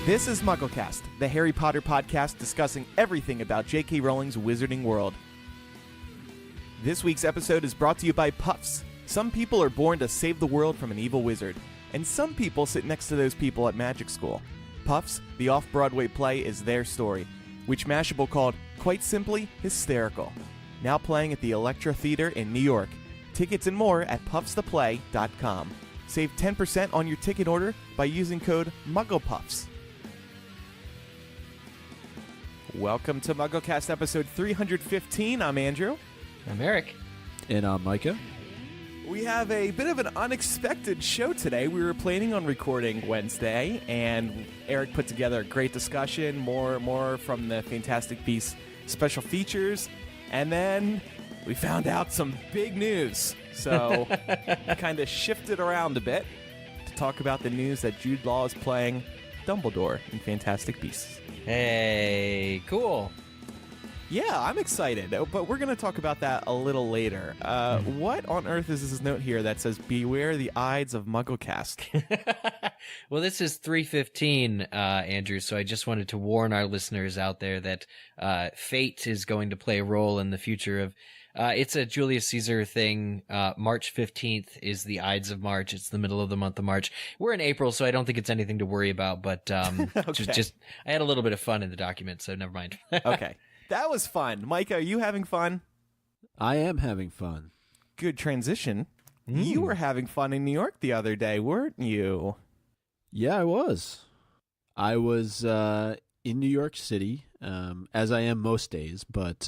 This is MuggleCast, the Harry Potter podcast discussing everything about J.K. Rowling's wizarding world. This week's episode is brought to you by Puffs. Some people are born to save the world from an evil wizard, and some people sit next to those people at magic school. Puffs, the off-Broadway play, is their story, which Mashable called, quite simply, hysterical. Now playing at the Electra Theater in New York. Tickets and more at puffstheplay.com. Save 10% on your ticket order by using code MugglePuffs. Welcome to MuggleCast episode 315. I'm Andrew. I'm Eric. And I'm Micah. We have a bit of an unexpected show today. We were planning on recording Wednesday, and Eric put together a great discussion, more from the Fantastic Beasts special features, and then we found out some big news. So kind of shifted around a bit to talk about the news that Jude Law is playing Dumbledore in Fantastic Beasts. Hey, cool. Yeah, I'm excited, but we're going to talk about that a little later. What on earth is this note here that says, beware the Ides of MuggleCast? Well, this is 315, Andrew, so I just wanted to warn our listeners out there that fate is going to play a role in the future of... it's a Julius Caesar thing. March 15th is the Ides of March. It's the middle of the month of March. We're in April, so I don't think it's anything to worry about, but Okay. just I had a little bit of fun in the document, so never mind. Okay. That was fun. Micah, are you having fun? I am having fun. Good transition. You were having fun in New York the other day, weren't you? Yeah, I was. I was in New York City, as I am most days, but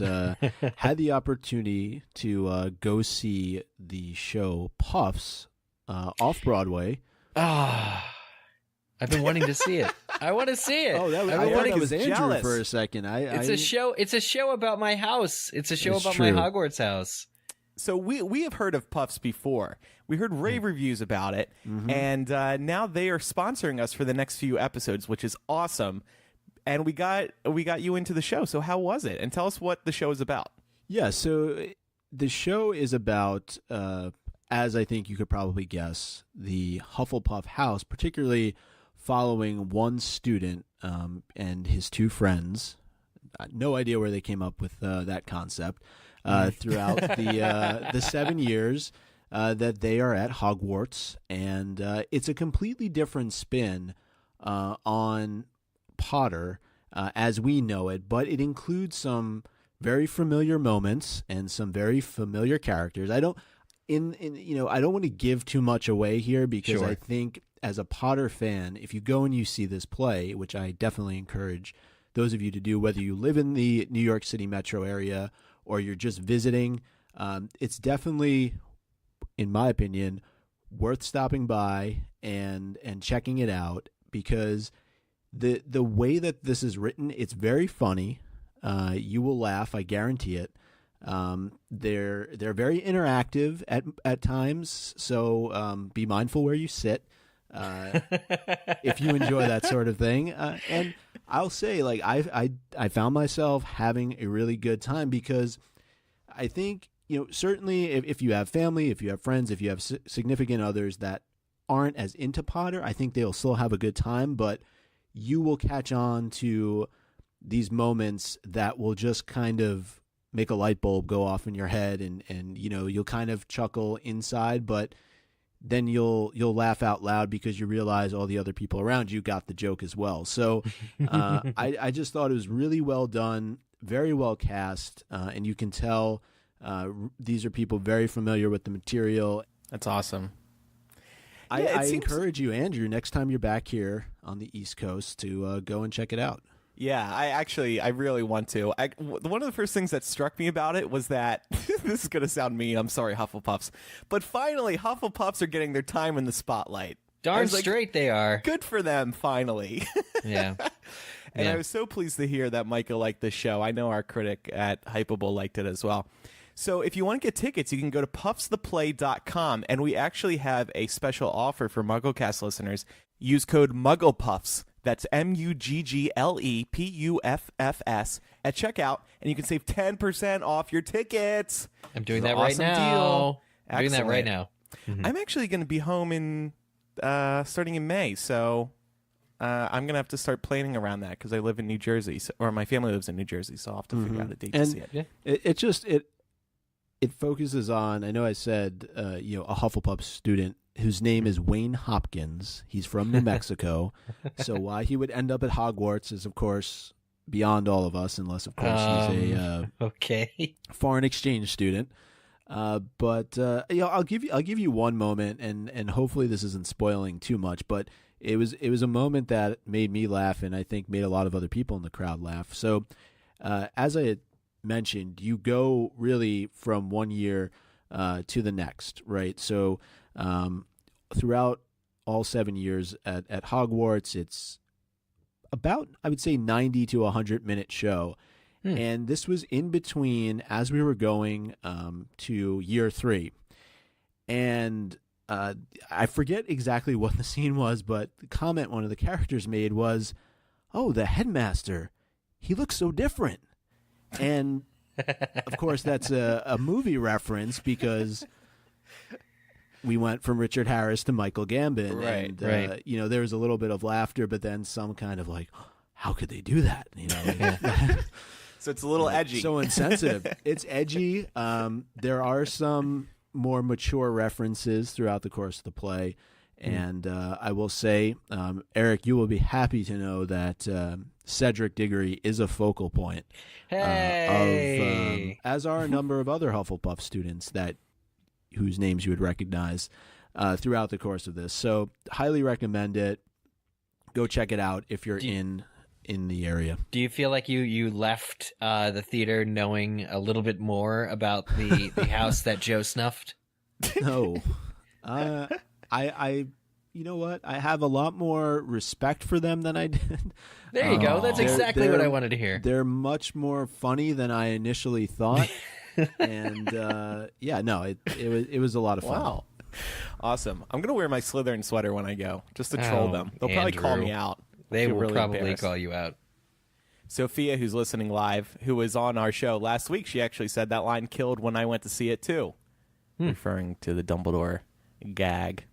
had the opportunity to go see the show Puffs off-Broadway. I've been wanting to see it. I want to see it. Oh, I thought that was Andrew jealous. For a second. It's a show about my house. It's a show about true. my Hogwarts house. So we have heard of Puffs before. We heard rave reviews about it, and now they are sponsoring us for the next few episodes, which is awesome. And we got you into the show. So how was it? And tell us what the show is about. Yeah, so the show is about, as I think you could probably guess, the Hufflepuff house, particularly following one student and his two friends. No idea where they came up with that concept throughout the 7 years that they are at Hogwarts. And it's a completely different spin on Potter as we know it, but it includes some very familiar moments and some very familiar characters. I don't want to give too much away here because I think as a Potter fan, if you go and you see this play, which I definitely encourage those of you to do, whether you live in the New York City metro area or you're just visiting, it's definitely, in my opinion, worth stopping by and checking it out because the way that this is written, it's very funny. You will laugh, I guarantee it. They're very interactive at times, so be mindful where you sit if you enjoy that sort of thing. And I'll say, like, I found myself having a really good time because I think, certainly if you have family, if you have friends, if you have significant others that aren't as into Potter, I think they'll still have a good time, but you will catch on to these moments that will just kind of make a light bulb go off in your head and you'll kind of chuckle inside, but then you'll laugh out loud because you realize all the other people around you got the joke as well. So I just thought it was really well done, very well cast, and you can tell these are people very familiar with the material. That's awesome. I encourage you, Andrew, next time you're back here on the East Coast to go and check it out. Yeah, I really want to. One of the first things that struck me about it was that, this is going to sound mean, I'm sorry, Hufflepuffs, but finally Hufflepuffs are getting their time in the spotlight. Darn straight they are. Good for them, finally. Yeah. And I was so pleased to hear that Micah liked the show. I know our critic at Hypable liked it as well. So if you want to get tickets, you can go to puffstheplay.com, and we actually have a special offer for MuggleCast listeners. Use code MugglePuffs. That's MugglePuffs at checkout, and you can save 10% off your tickets. I'm doing that right now. I'm doing that right now. I'm actually going to be home in starting in May, so I'm gonna have to start planning around that because I live in New Jersey, or my family lives in New Jersey, so I'll have to figure out a date to see it. Yeah. It focuses on. I know I said a Hufflepuff student whose name is Wayne Hopkins. He's from New Mexico, so why he would end up at Hogwarts is, of course, beyond all of us, unless, of course, he's a foreign exchange student. But I'll give you one moment, and hopefully this isn't spoiling too much, but it was a moment that made me laugh, and I think made a lot of other people in the crowd laugh. So, as I had mentioned, you go really from one year to the next, right? So, throughout all 7 years at Hogwarts, it's about, I would say, 90 to 100-minute show. And this was in between as we were going to year 3. And I forget exactly what the scene was, but the comment one of the characters made was, "Oh, the headmaster, he looks so different." And, of course, that's a movie reference because we went from Richard Harris to Michael Gambon. Right, and, there was a little bit of laughter, but then some kind of like, how could they do that? So it's a little edgy. So insensitive. It's edgy. There are some more mature references throughout the course of the play. And I will say, Eric, you will be happy to know that Cedric Diggory is a focal point of, as are a number of other Hufflepuff students whose names you would recognize throughout the course of this. So highly recommend it. Go check it out if you're in the area. Do you feel like you left the theater knowing a little bit more about the house that Joe snuffed? No. I you know what? I have a lot more respect for them than I did. There you go. That's exactly what I wanted to hear. They're much more funny than I initially thought. And it was a lot of fun. Wow. Awesome. I'm going to wear my Slytherin sweater when I go, just to troll them. They'll probably call me out. They will really probably call you out. Sophia, who's listening live, who was on our show last week, she actually said that line killed when I went to see it too, referring to the Dumbledore gag.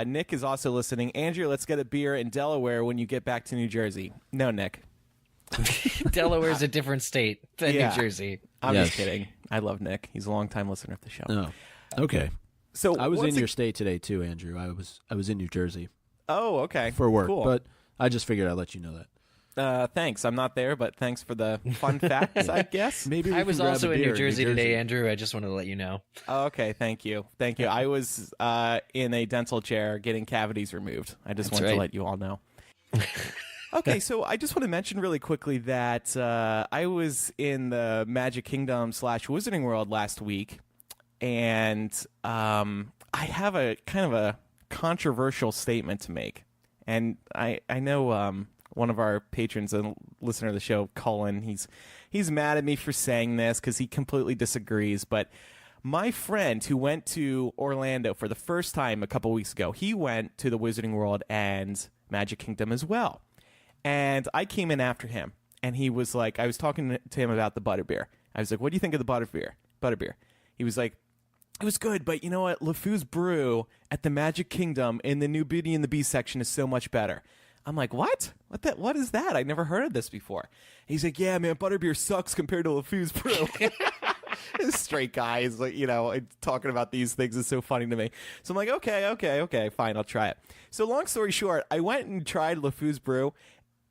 Nick is also listening. Andrew, let's get a beer in Delaware when you get back to New Jersey. No, Nick. Delaware's a different state than New Jersey. I'm just kidding. I love Nick. He's a longtime listener of the show. Oh, okay. So I was in your state today too, Andrew. I was in New Jersey. Oh, okay. For work, cool. But I just figured I'd let you know that. Thanks. I'm not there, but thanks for the fun facts, I guess. Maybe I was also in New Jersey today, Andrew. I just wanted to let you know. Oh, okay. Thank you. I was in a dental chair getting cavities removed. I just wanted to let you all know. Okay, so I just want to mention really quickly that I was in the Magic Kingdom / Wizarding World last week, and I have a kind of a controversial statement to make. And I know one of our patrons and listener of the show, Cullen, he's mad at me for saying this because he completely disagrees. But my friend who went to Orlando for the first time a couple weeks ago, he went to the Wizarding World and Magic Kingdom as well. And I came in after him, and he was like, I was talking to him about the butterbeer. I was like, what do you think of the butterbeer? He was like, it was good, but you know what? LeFou's brew at the Magic Kingdom in the new Beauty and the Beast section is so much better. I'm like, what? What is that? I never heard of this before. He's like, yeah, man, butterbeer sucks compared to LeFou's brew. This straight guy is like, talking about these things is so funny to me. So I'm like, okay, fine, I'll try it. So long story short, I went and tried LeFou's brew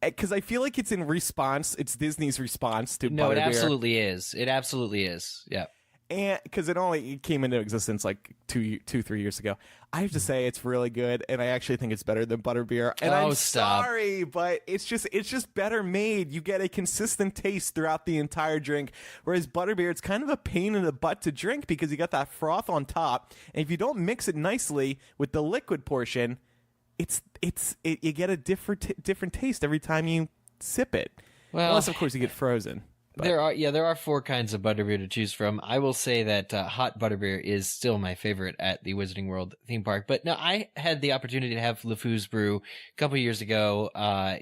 because I feel like it's in response. It's Disney's response to butterbeer. No, it absolutely is. It absolutely is. Yeah. And because it came into existence like 3 years ago. I have to say it's really good, and I actually think it's better than butterbeer. And I'm sorry, but it's just better made. You get a consistent taste throughout the entire drink, whereas butterbeer, it's kind of a pain in the butt to drink because you got that froth on top, and if you don't mix it nicely with the liquid portion, you get a different taste every time you sip it. Well, unless of course you get frozen. But there are 4 kinds of butterbeer to choose from. I will say that hot butterbeer is still my favorite at the Wizarding World theme park. But no, I had the opportunity to have LeFou's brew a couple of years ago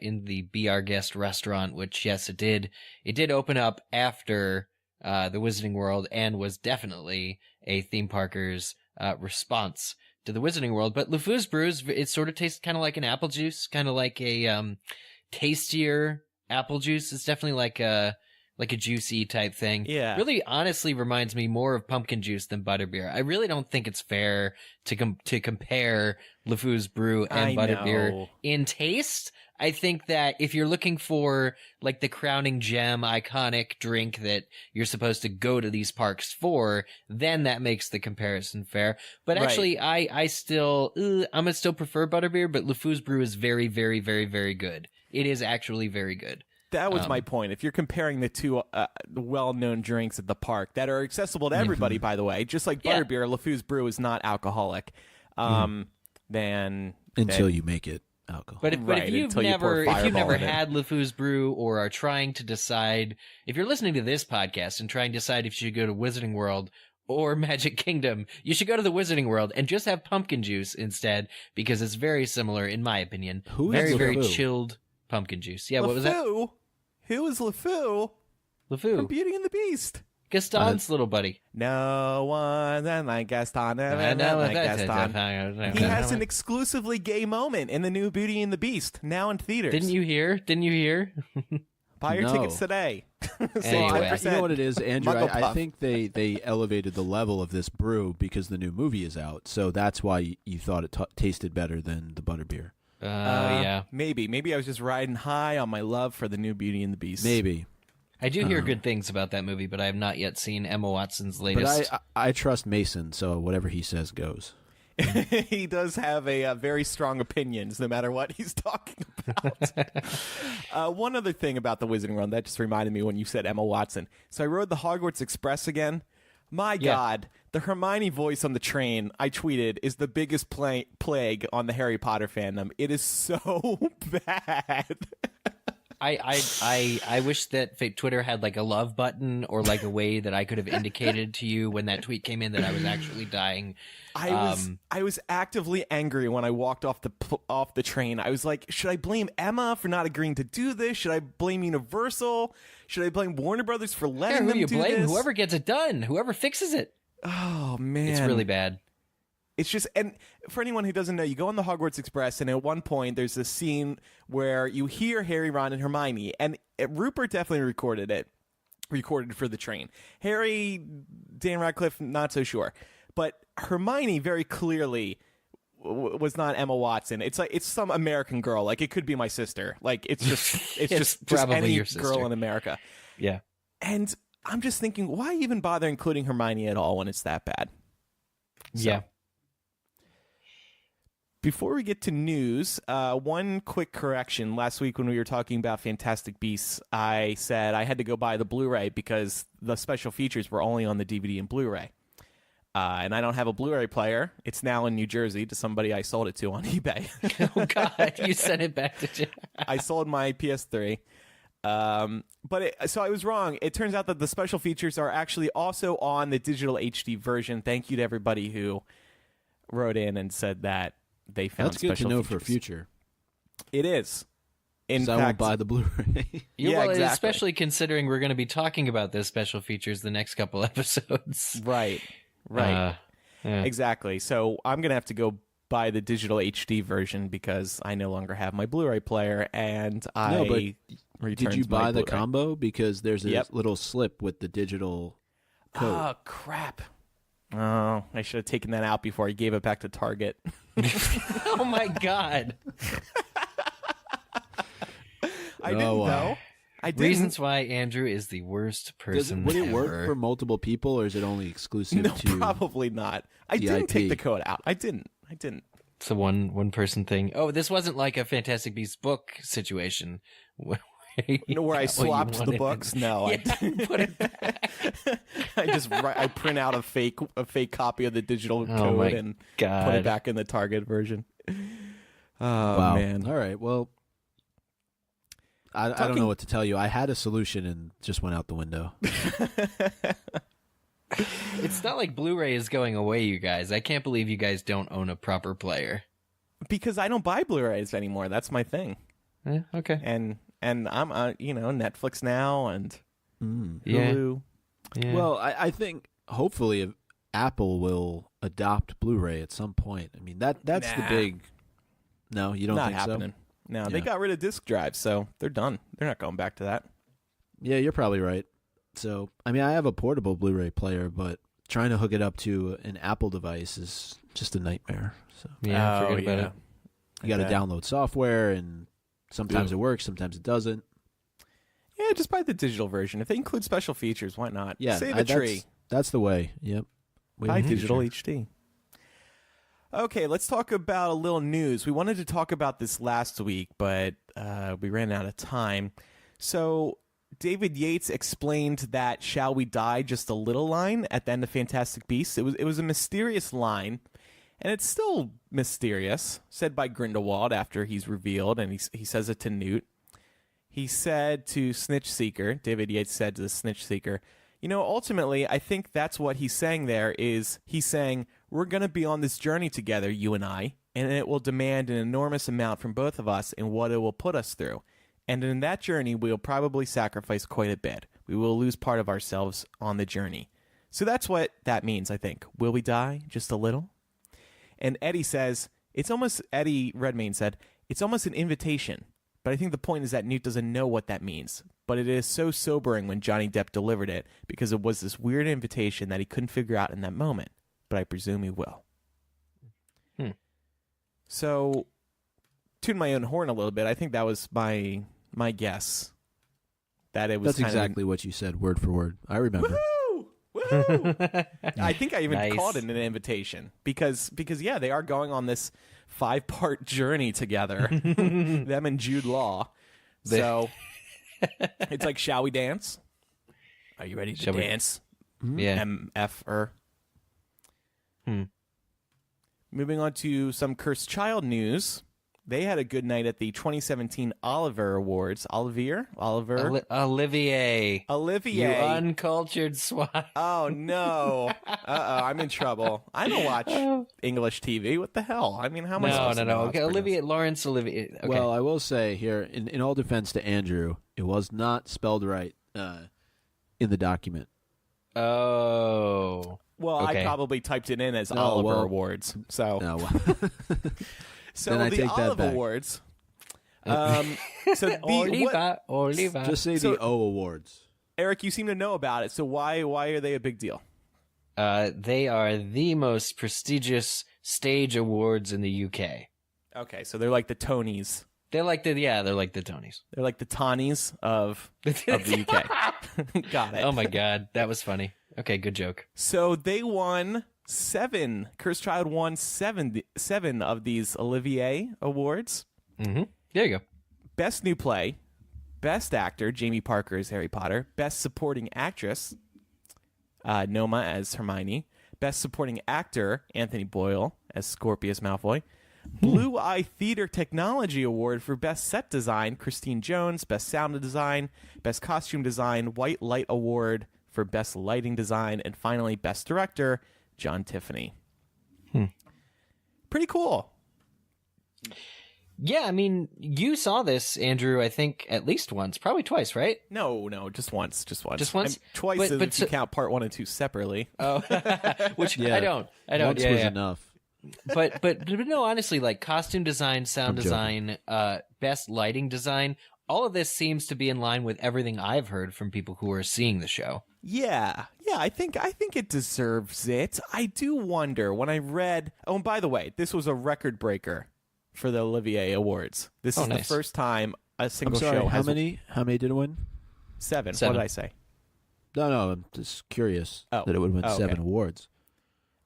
in the Be Our Guest restaurant, which, yes, it did. It did open up after the Wizarding World and was definitely a theme parker's response to the Wizarding World. But LeFou's brew it sort of tastes kind of like an apple juice, kind of like a tastier apple juice. It's definitely like a juicy type thing. Yeah. Really honestly reminds me more of pumpkin juice than butterbeer. I really don't think it's fair to compare LeFou's brew and butterbeer in taste. I think that if you're looking for like the crowning gem iconic drink that you're supposed to go to these parks for, then that makes the comparison fair. But actually, I'm gonna still prefer butterbeer, but LeFou's brew is very, very, very, very good. It is actually very good. That was my point. If you're comparing the two well-known drinks at the park that are accessible to everybody, by the way, just like butterbeer, LeFou's brew is not alcoholic. Then until you make it alcohol. But if you've never had LeFou's brew or are trying to decide, if you're listening to this podcast and trying to decide if you should go to Wizarding World or Magic Kingdom, you should go to the Wizarding World and just have pumpkin juice instead, because it's very similar, in my opinion. Very, very chilled pumpkin juice. Yeah, what was that? Who is LeFou? LeFou. From Beauty and the Beast. Gaston's little buddy. No one like Gaston. Gaston. He has an exclusively gay moment in the new Beauty and the Beast, now in theaters. Didn't you hear? Buy your tickets today. Anyway. You know what it is, Andrew? I think they elevated the level of this brew because the new movie is out, so that's why you thought it tasted better than the butterbeer. Yeah. Maybe I was just riding high on my love for the new Beauty and the Beast. Maybe. I do hear good things about that movie, but I have not yet seen Emma Watson's latest. But I trust Mason, so whatever he says goes. He does have a very strong opinions, no matter what he's talking about. One other thing about the Wizarding World that just reminded me when you said Emma Watson. So I rode the Hogwarts Express again. My God, the Hermione voice on the train, I tweeted, is the biggest plague on the Harry Potter fandom. It is so bad. I wish that Twitter had like a love button or like a way that I could have indicated to you when that tweet came in that I was actually dying. I was actively angry when I walked off the train. I was like, should I blame Emma for not agreeing to do this? Should I blame Universal? Should I blame Warner Brothers for letting them do this? Whoever gets it done, whoever fixes it. Oh man, it's really bad. It's just, and for anyone who doesn't know, you go on the Hogwarts Express, and at one point there's this scene where you hear Harry, Ron, and Hermione, and Rupert definitely recorded for the train. Harry, Dan Radcliffe, not so sure, but Hermione very clearly was not Emma Watson. It's like it's some American girl. Like it could be my sister. Like it's just just any your sister. Girl in America. Yeah, and I'm just thinking, why even bother including Hermione at all when it's that bad? So, yeah. Before we get to news, one quick correction. Last week when we were talking about Fantastic Beasts, I said I had to go buy the Blu-ray because the special features were only on the DVD and Blu-ray. And I don't have a Blu-ray player. It's now in New Jersey to somebody I sold it to on eBay. Oh, God. You sent it back to Jeff. I sold my PS3. So I was wrong. It turns out that the special features are actually also on the digital HD version. Thank you to everybody who wrote in and said that they found That's good to know features. for future. It is. In fact, I won't buy the Bluray. Yeah, well, exactly. Especially considering we're going to be talking about those special features the next couple episodes. Right. Yeah. Exactly. So I'm going to have to go buy the digital HD version because I no longer have my Blu-ray player, and did you buy the combo? Because there's a little slip with the digital code. Oh, crap. Oh, I should have taken that out before I gave it back to Target. Oh, my God. I didn't know. I didn't. Reasons why Andrew is the worst person Would it ever. work for multiple people, or is it only exclusive to... No, probably not. I didn't take the code out. I didn't. It's a one person thing. Oh, this wasn't like a Fantastic Beasts book situation. Where I swapped the books? No, I didn't. Put it back. I print out a fake copy of the digital code and put it back in the Target version. Oh, wow. Man. All right, well, I don't know what to tell you. I had a solution and just went out the window. It's not like Blu-ray is going away, you guys. I can't believe you guys don't own a proper player. Because I don't buy Blu-rays anymore. That's my thing. Okay. And I'm Netflix now and Mm. Hulu. Yeah. Well, I think hopefully Apple will adopt Blu-ray at some point. I mean, that's the big. No, you don't not think happening. so? No, they got rid of disc drives, so they're done. They're not going back to that. Yeah, you're probably right. So, I mean, I have a portable Blu-ray player, but trying to hook it up to an Apple device is just a nightmare. So Yeah, forget about it. you got to download software, and sometimes it works, sometimes it doesn't. Yeah, just buy the digital version. If they include special features, why not? Yeah, Save a tree. That's the way. Yep. Buy digital HD. Okay, let's talk about a little news. We wanted to talk about this last week, but we ran out of time. So David Yates explained that "Shall we die just a little" line at the end of Fantastic Beasts. It was a mysterious line, and it's still mysterious, said by Grindelwald after he's revealed, and he says it to Newt. He said to Snitch Seeker, David Yates said to the Snitch Seeker, ultimately, I think that's what he's saying there is he's saying, we're going to be on this journey together, you and I, and it will demand an enormous amount from both of us in what it will put us through. And in that journey, we'll probably sacrifice quite a bit. We will lose part of ourselves on the journey. So that's what that means, I think. Will we die just a little? And Eddie Redmayne said, it's almost an invitation. But I think the point is that Newt doesn't know what that means. But it is so sobering when Johnny Depp delivered it because it was this weird invitation that he couldn't figure out in that moment. But I presume he will. So, tune my own horn a little bit. I think that was my guess. That it was That's exactly what you said, word for word. I remember. Woohoo! Woohoo! I think I even called it an invitation because yeah, they are going on this 5-part journey together. Them and Jude Law. So it's like, shall we dance? Are you ready to dance? Yeah. MFR. Moving on to some Cursed Child news. They had a good night at the 2017 Oliver Awards. Olivier? Olivier. You uncultured swine. Oh, no. Uh-oh, I'm in trouble. I don't watch English TV. What the hell? I mean, how much? No. Okay, Lawrence Olivier. Okay. Well, I will say here, in all defense to Andrew, it was not spelled right in the document. Oh. Well, okay. I probably typed it in as Oliver Awards. So, so then I the take that Olive back. Awards. Oliva. Just say the O Awards. Eric, you seem to know about it. So why are they a big deal? They are the most prestigious stage awards in the UK. Okay, so they're like the Tonys. They're like the Tonys. They're like the Tonys of the UK. Got it. Oh my God, that was funny. Okay, good joke. So they won 7. Cursed Child won 7 of these Olivier Awards. Mm-hmm. There you go. Best New Play, Best Actor, Jamie Parker as Harry Potter, Best Supporting Actress, Noma as Hermione, Best Supporting Actor, Anthony Boyle as Scorpius Malfoy, Blue Eye Theater Technology Award for Best Set Design, Christine Jones, Best Sound Design, Best Costume Design, White Light Award for Best Lighting Design, and finally, Best Director, John Tiffany. Pretty cool. Yeah, I mean, you saw this, Andrew, I think at least once, probably twice, right? No, just once. Just once? And twice if you count part 1 and 2 separately. Oh, which I don't. Once was enough. But no, honestly, like costume design, sound design, best lighting design, all of this seems to be in line with everything I've heard from people who are seeing the show. Yeah, I think it deserves it. I do wonder when I read. Oh, and by the way, this was a record breaker for the Olivier Awards. This is the first time a single show has. How many did it win? 7. What did I say? No, I'm just curious that it would win 7 awards.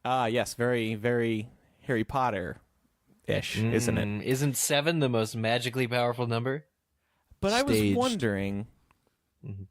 Yes, very, very Harry Potter-ish, isn't it? Isn't 7 the most magically powerful number? But Staged. I was wondering.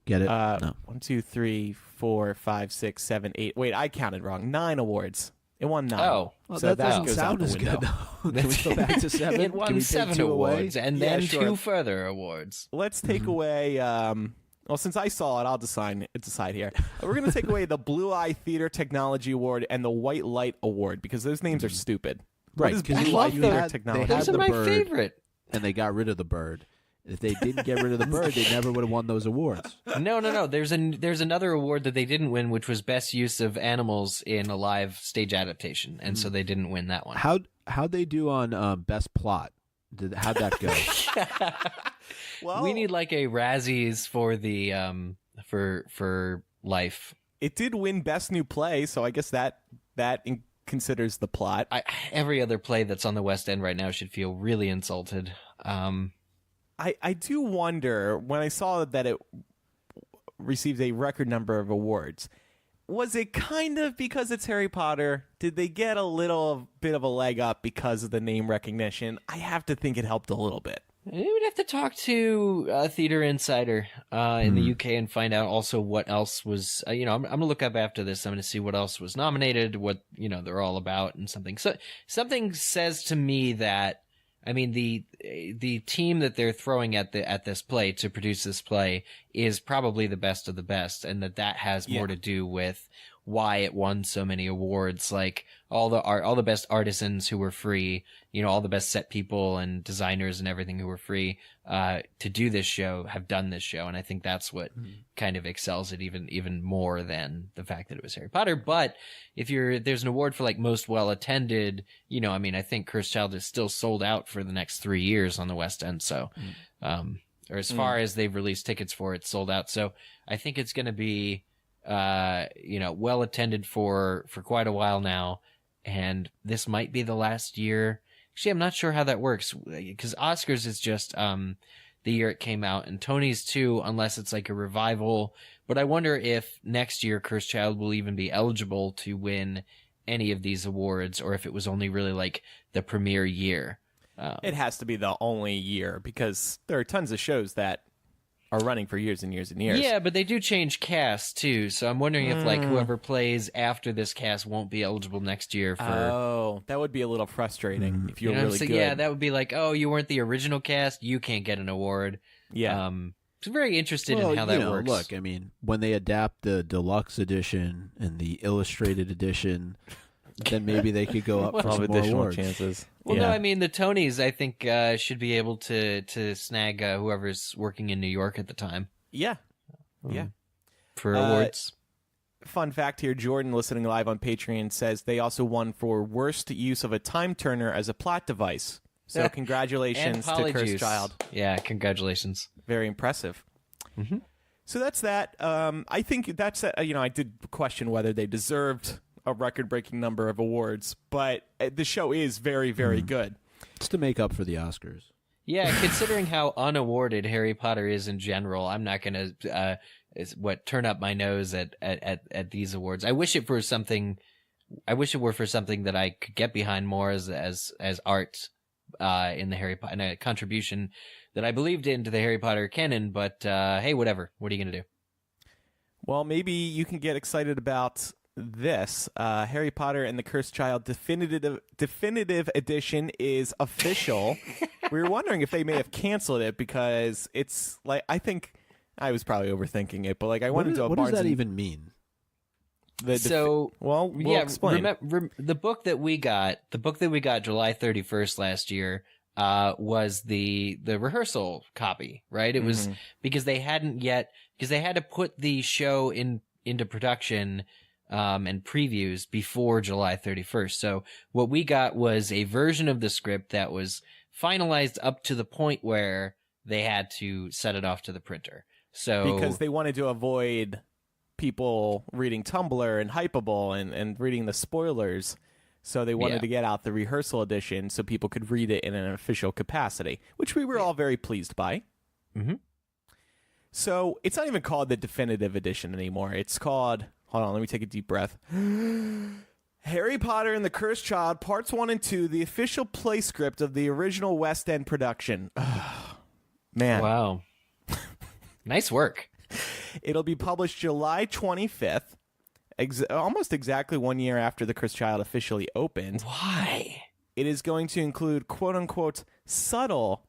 Get it? No. 1, 2, 3, 4, 5, 6, 7, 8. Wait, I counted wrong. 9 awards. It won 9. Oh, well, so that doesn't goes sound out as the window. good. Can we go back to 7? It won Can we 7 take 2 awards away? and Yeah, then sure. 2 further awards. Let's take away. Well, since I saw it, I'll decide here. We're going to take away the Blue Eye Theater Technology Award and the White Light Award because those names are stupid. Right, What is because Blue Eye Theater Technology? They had Those are the my bird, favorite. and they got rid of the bird. If they didn't get rid of the bird, they never would have won those awards. No. There's another award that they didn't win, which was best use of animals in a live stage adaptation, and so they didn't win that one. How'd they do on best plot? How'd that go? Well, we need like a Razzies for the for life. It did win best new play, so I guess that considers the plot. Every other play that's on the West End right now should feel really insulted. I do wonder, when I saw that it received a record number of awards, was it kind of because it's Harry Potter? Did they get a little bit of a leg up because of the name recognition? I have to think it helped a little bit. We would have to talk to a theater insider in the UK and find out also what else was. I'm going to look up after this. I'm going to see what else was nominated, what they're all about, and something. So something says to me that, I mean, the team that they're throwing at this play to produce this play is probably the best of the best, and that has more to do with why it won so many awards. Like all the best artisans who were free, all the best set people and designers and everything who were free to do this show have done this show, and I think that's what kind of excels it even more than the fact that it was Harry Potter. But if there's an award for like most well attended, I think Cursed Child is still sold out for the next 3 years on the West End. So, or as far as they've released tickets for, it's sold out. So I think it's going to be well attended for quite a while now, and this might be the last year. Actually, I'm not sure how that works, because Oscars is just the year it came out, and Tony's too, unless it's like a revival. But I wonder if next year Cursed Child will even be eligible to win any of these awards, or if it was only really like the premiere year. It has to be the only year, because there are tons of shows that are running for years and years and years. Yeah, but they do change cast too, so I'm wondering if like whoever plays after this cast won't be eligible next year for. Oh, that would be a little frustrating if you're really good. Yeah, that would be like, oh, you weren't the original cast, you can't get an award. Yeah. I'm very interested in how that works. Look, I mean, when they adapt the deluxe edition and the illustrated edition, then maybe they could go up for some more additional awards. chances. Well, no, I mean, the Tonys, I think, should be able to snag whoever's working in New York at the time. Yeah. Yeah. For awards. Fun fact here, Jordan, listening live on Patreon, says they also won for worst use of a time turner as a plot device. So congratulations to Cursed Child. Yeah, congratulations. Very impressive. Mm-hmm. So that's that. I think that's, I did question whether they deserved a record-breaking number of awards, but the show is very, very good. It's to make up for the Oscars. Yeah, considering how unawarded Harry Potter is in general, I'm not going to turn up my nose at these awards. I wish it were for something that I could get behind more as art in the Harry Potter, and a contribution that I believed into the Harry Potter canon. But hey, whatever. What are you going to do? Well, maybe you can get excited about this. Harry Potter and the Cursed Child definitive edition is official. We were wondering if they may have canceled it, because it's like, I think I was probably overthinking it, but like I went into a what Barnes does that and, even mean? We'll explain. The book that we got July 31st last year was the rehearsal copy, right? It was because they had to put the show into production and previews before July 31st. So what we got was a version of the script that was finalized up to the point where they had to set it off to the printer. So because they wanted to avoid people reading Tumblr and Hypable and reading the spoilers. So they wanted to get out the rehearsal edition so people could read it in an official capacity, which we were all very pleased by. Mm-hmm. So it's not even called the definitive edition anymore. It's called, hold on, let me take a deep breath. Harry Potter and the Cursed Child, Parts 1 and 2, the official play script of the original West End production. Man. Wow. Nice work. It'll be published July 25th, almost exactly 1 year after the Cursed Child officially opened. Why? It is going to include quote-unquote subtle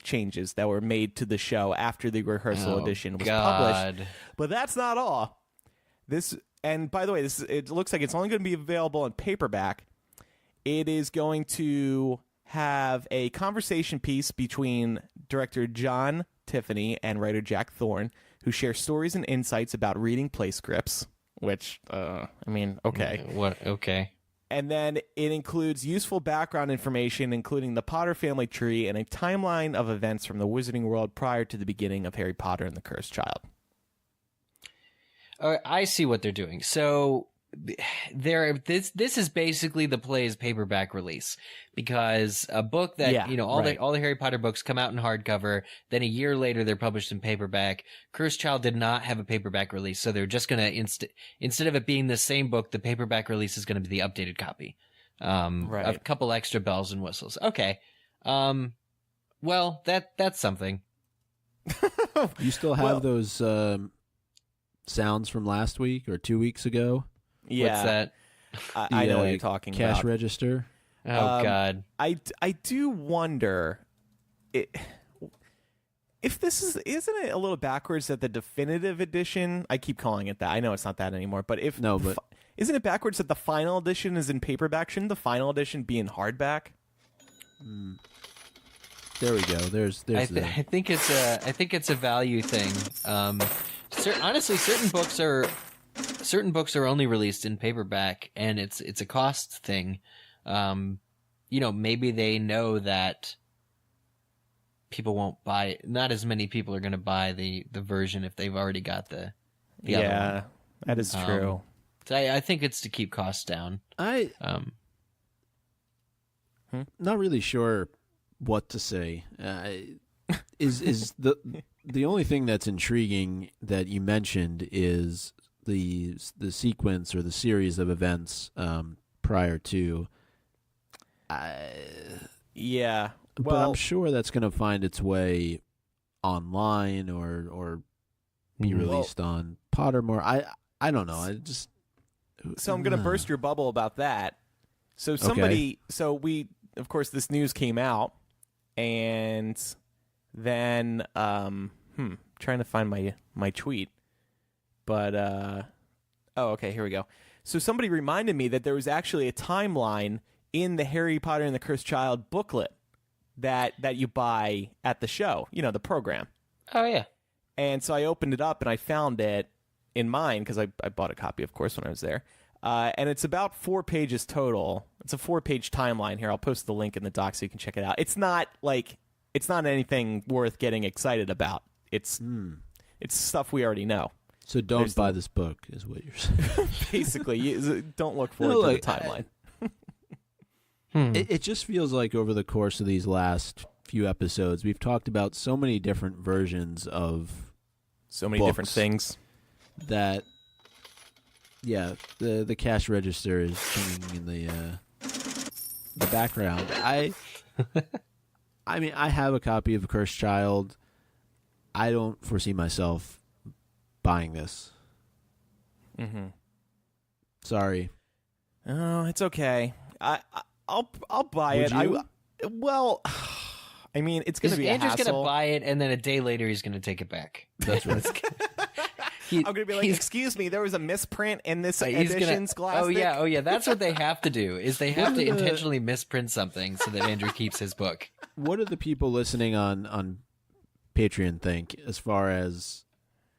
changes that were made to the show after the rehearsal edition was published. But that's not all. And by the way, it looks like it's only going to be available in paperback. It is going to have a conversation piece between director John Tiffany and writer Jack Thorne, who share stories and insights about reading play scripts, which, okay. What? Okay. And then it includes useful background information, including the Potter family tree and a timeline of events from the Wizarding World prior to the beginning of Harry Potter and the Cursed Child. I see what they're doing. So this is basically the play's paperback release, because a book that all the Harry Potter books come out in hardcover, then a year later they're published in paperback. Cursed Child did not have a paperback release, so they're just gonna instead of it being the same book, the paperback release is gonna be the updated copy. A couple extra bells and whistles. Okay. Well, that's something. You still have those sounds from last week or 2 weeks ago? Yeah. What's that? I know what you're talking about. Cash register. Oh, God. I do wonder if this isn't it a little backwards that the definitive edition, I keep calling it that. I know it's not that anymore, but isn't it backwards that the final edition is in paperback? Shouldn't the final edition be in hardback? There we go. There's I think it's a value thing. Honestly, certain books are only released in paperback, and it's a cost thing. Maybe they know that people won't buy it. Not as many people are going to buy the version if they've already got the other one. That is true. So I think it's to keep costs down. Not really sure what to say. Is the only thing that's intriguing that you mentioned is the sequence or the series of events prior to. Yeah. But I'm sure that's going to find its way online or be released on Pottermore. I don't know. So I'm going to burst your bubble about that. So of course, this news came out, and then trying to find my tweet, but okay, here we go. So somebody reminded me that there was actually a timeline in the Harry Potter and the Cursed Child booklet that you buy at the show, the program. Oh, yeah. And so I opened it up and I found it in mine, because I bought a copy, of course, when I was there. And it's about 4 pages total. It's a 4-page timeline here. I'll post the link in the doc so you can check it out. It's not anything worth getting excited about. It's stuff we already know. So don't buy this book, is what you're saying. Basically, don't look forward to the timeline. It just feels like over the course of these last few episodes, we've talked about so many different versions of so many different things that, the cash register is singing in the background. I mean, I have a copy of Cursed Child. I don't foresee myself buying this. Mm-hmm. Sorry. Oh, it's okay. I'll buy it. You? I mean, it's going to be a hassle. Andrew's going to buy it, and then a day later he's going to take it back. That's right. I'm going to be like, excuse me, there was a misprint in this edition's Scholastic. Oh yeah, that's what they have to do, is they have to intentionally misprint something so that Andrew keeps his book. What do the people listening on Patreon think as far as,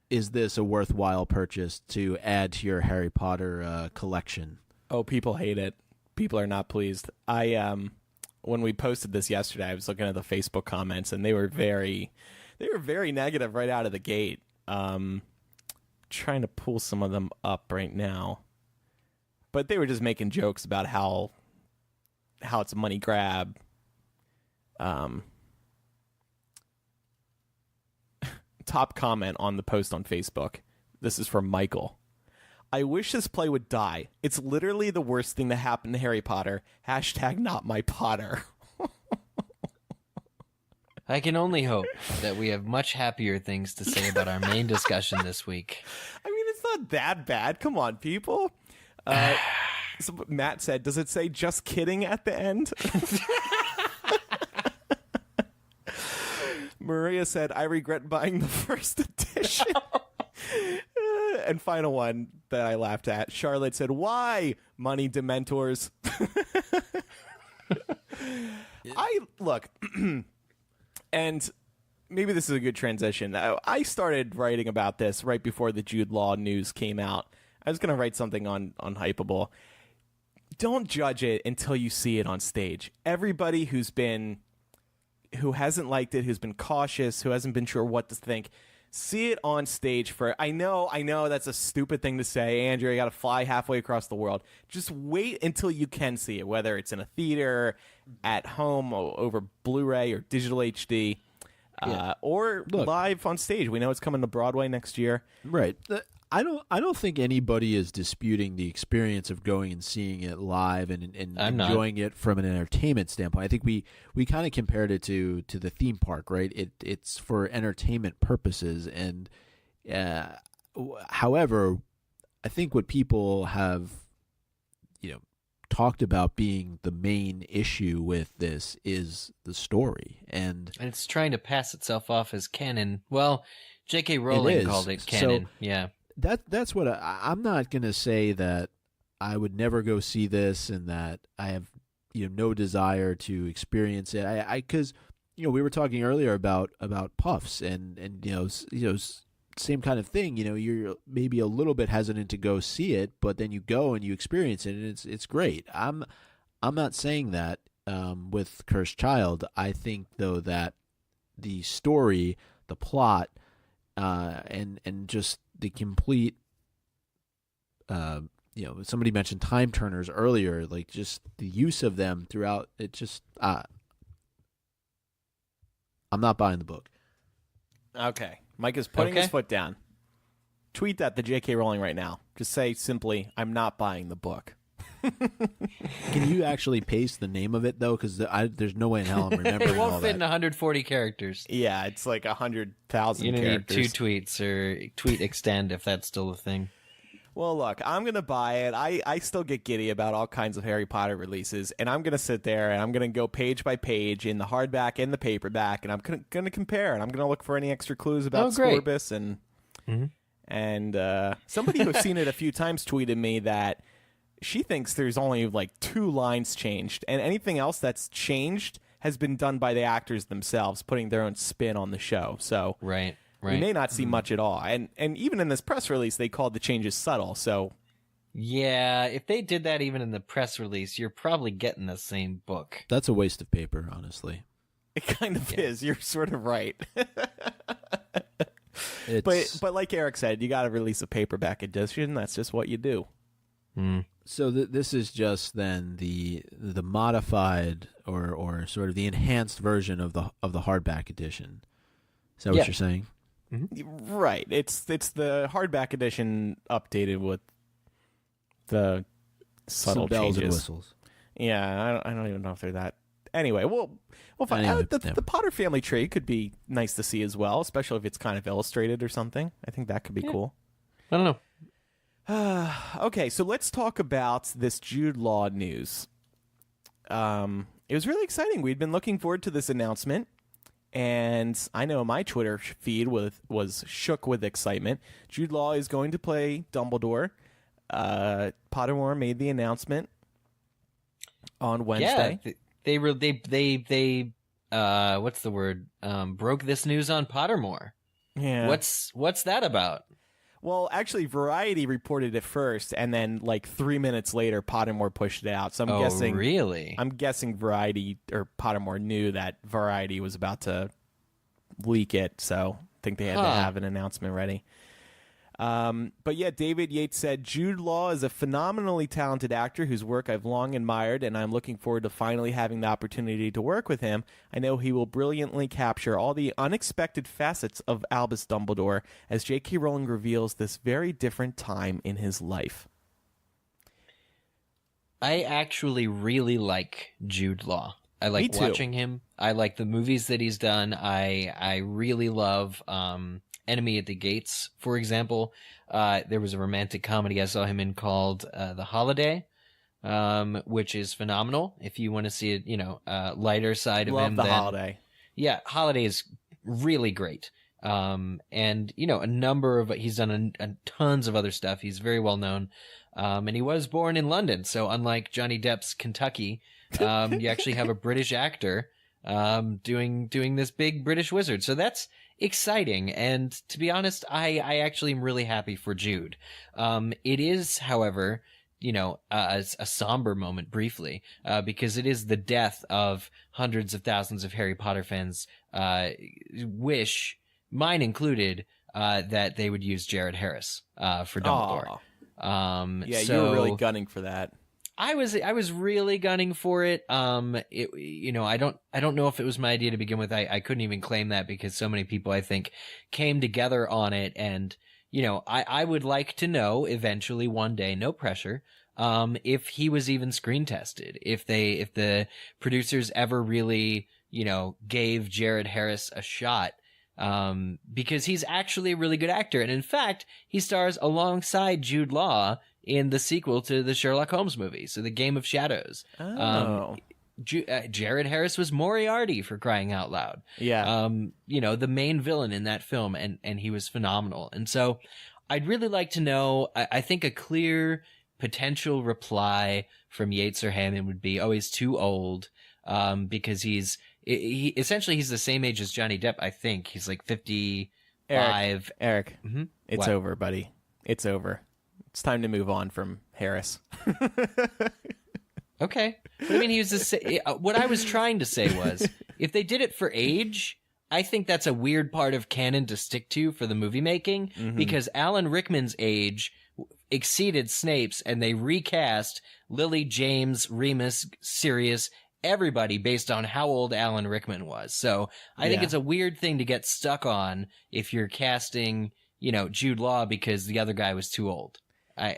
is this a worthwhile purchase to add to your Harry Potter collection? Oh, people hate it. People are not pleased. When we posted this yesterday, I was looking at the Facebook comments, and they were very negative right out of the gate. Trying to pull some of them up right now, but they were just making jokes about how it's a money grab. Top comment on the post on Facebook. This is from Michael. I wish this play would die. It's literally the worst thing to happen to Harry Potter. # not my Potter. I can only hope that we have much happier things to say about our main discussion this week. I mean, it's not that bad. Come on, people. So Matt said, does it say just kidding at the end? Maria said, I regret buying the first edition. And final one that I laughed at, Charlotte said, why, money dementors? I look, and maybe this is a good transition. I started writing about this right before the Jude Law news came out. I was going to write something on Hypable. Don't judge it until you see it on stage. Everybody who hasn't liked it, who's been cautious, who hasn't been sure what to think, see it on stage for. I know that's a stupid thing to say, Andrew. You got to fly halfway across the world. Just wait until you can see it, whether it's in a theater, at home, over Blu-ray or digital HD, or live on stage. We know it's coming to Broadway next year. Right. I don't think anybody is disputing the experience of going and seeing it live and enjoying it from an entertainment standpoint. I think we kind of compared it to the theme park, right? It's for entertainment purposes, and however, I think what people have talked about being the main issue with this is the story, and it's trying to pass itself off as canon. Well, J.K. Rowling called it canon. So, yeah. That's what I'm not going to say that I would never go see this and that I have no desire to experience it. Because we were talking earlier about Puffs and same kind of thing. You're maybe a little bit hesitant to go see it, but then you go and you experience it, and it's great. I'm not saying that with Cursed Child. I think though that the story, the plot, and just the complete, somebody mentioned time turners earlier, like just the use of them throughout. It just, I'm not buying the book. Okay, Mike is putting his foot down. Tweet that to J.K. Rowling right now. Just say simply, "I'm not buying the book." Can you actually paste the name of it though? Because there's no way in hell I'm remembering. It won't all fit that. in 140 characters. Yeah, it's like 100,000 You're gonna need characters. 2 tweets or tweet extend if that's still a thing. Well, look, I'm going to buy it. I still get giddy about all kinds of Harry Potter releases, and I'm going to sit there and I'm going to go page by page in the hardback and the paperback, and I'm going to compare, and I'm going to look for any extra clues about Scorbus. And somebody who's seen it a few times tweeted me that she thinks there's only like 2 lines changed, and anything else that's changed has been done by the actors themselves, putting their own spin on the show. So Right. we may not see much at all. And even in this press release, they called the changes subtle. So yeah, if they did that even in the press release, you're probably getting the same book. That's a waste of paper, honestly. it kind of is. You're sort of right. But like Eric said, you got to release a paperback edition. That's just what you do. So this is just then the modified or sort of the enhanced version of the hardback edition. Is that what you're saying? Mm-hmm. Right. It's the hardback edition updated with the subtle Some bells changes. and whistles. Yeah, I don't even know if they're that. Anyway, we'll find out. The Potter family tree could be nice to see as well, especially if it's kind of illustrated or something. I think that could be cool. I don't know. Okay, so let's talk about this Jude Law news. It was really exciting. We'd been looking forward to this announcement, and I know my Twitter feed was shook with excitement. Jude Law is going to play Dumbledore. Pottermore made the announcement on Wednesday. Yeah, they what's the word? Broke this news on Pottermore. Yeah. What's that about? Well, actually, Variety reported it first, and then like 3 minutes later, Pottermore pushed it out. So I'm guessing. Really? I'm guessing Variety or Pottermore knew that Variety was about to leak it, so I think they had to have an announcement ready. But yeah, David Yates said, Jude Law is a phenomenally talented actor whose work I've long admired, and I'm looking forward to finally having the opportunity to work with him. I know he will brilliantly capture all the unexpected facets of Albus Dumbledore as J.K. Rowling reveals this very different time in his life. I actually really like Jude Law. I like watching him. I like the movies that he's done. I really love Enemy at the Gates, for example. There was a romantic comedy I saw him in called The Holiday, which is phenomenal. If you want to see it, lighter side of him. Love The Holiday. Yeah, Holiday is really great. And a number of he's done tons of other stuff. He's very well known. And he was born in London, so unlike Johnny Depp's Kentucky, you actually have a British actor doing this big British wizard. So that's exciting. And to be honest, I actually am really happy for Jude. It is, however, a somber moment briefly, because it is the death of hundreds of thousands of Harry Potter fans, wish, mine included, that they would use Jared Harris, for Dumbledore. Yeah, so you were really gunning for that. I was really gunning for it. I don't know if it was my idea to begin with. I couldn't even claim that because so many people, I think, came together on it. And, I would like to know eventually one day, no pressure, if he was even screen tested, if the producers ever really, gave Jared Harris a shot. Because he's actually a really good actor. And in fact, he stars alongside Jude Law in the sequel to the Sherlock Holmes movie, so The Game of Shadows. Oh. Jared Harris was Moriarty, for crying out loud. Yeah. The main villain in that film, and he was phenomenal. And so I'd really like to know, I think a clear potential reply from Yates or Hammond would be, oh, he's too old, because he essentially he's the same age as Johnny Depp, I think. He's like 55. Eric, Mm-hmm. It's What? over, buddy. It's over. It's time to move on from Harris. Okay. But I mean, he was what I was trying to say was, if they did it for age, I think that's a weird part of canon to stick to for the movie making, because Alan Rickman's age exceeded Snape's, and they recast Lily, James, Remus, Sirius, everybody based on how old Alan Rickman was. So I think it's a weird thing to get stuck on if you're casting, Jude Law because the other guy was too old. I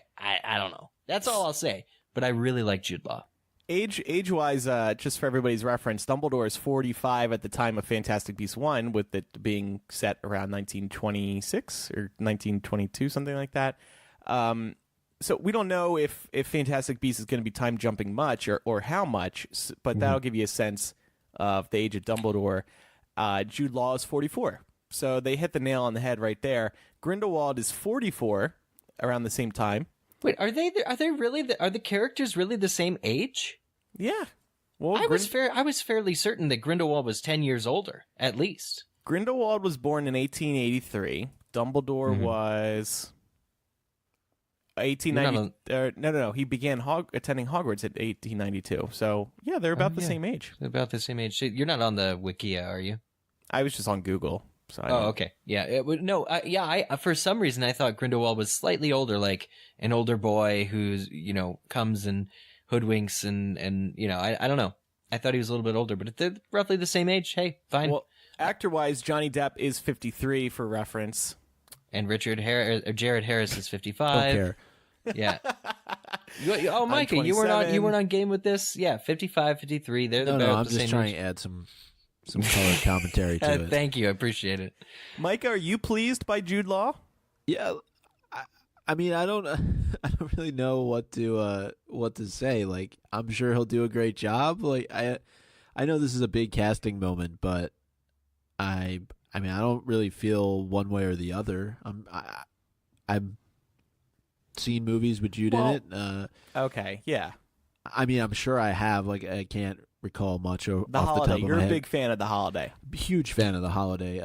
don't know. That's all I'll say. But I really like Jude Law. Age-wise, just for everybody's reference, Dumbledore is 45 at the time of Fantastic Beasts 1, with it being set around 1926 or 1922, something like that. So we don't know if Fantastic Beasts is going to be time jumping much or how much, but that'll give you a sense of the age of Dumbledore. Jude Law is 44, so they hit the nail on the head right there. Grindelwald is 44 around the same time. Wait, are they really are the characters really the same age? Yeah. Well, I was fairly certain that Grindelwald was 10 years older, at least. Grindelwald was born in 1883. Dumbledore was 1890. No. He began attending Hogwarts at 1892. So yeah, they're about the same age. They're about the same age. You're not on the Wikia, are you? I was just on Google. So okay. Yeah. I for some reason I thought Grindelwald was slightly older, like an older boy who's comes and hoodwinks and I don't know. I thought he was a little bit older, but if they're roughly the same age, hey, fine. Well, actor-wise, Johnny Depp is 53 for reference, and Jared Harris is 55. Don't care. Yeah. Oh, Micah, you weren't on game with this? Yeah, 55, 53. They're No, about I'm the just same trying age. to add some color commentary to it. Thank you. I appreciate it. Micah, are you pleased by Jude Law? Yeah, I mean, I don't really know what to say. Like, I'm sure he'll do a great job. Like, I know this is a big casting moment, but I mean, I don't really feel one way or the other. I'm seen movies with Jude in it. Okay, yeah. I mean, I'm sure I have. Like, I can't recall much off The the Holiday. top of You're my a head. big fan of The Holiday. Huge fan of The Holiday.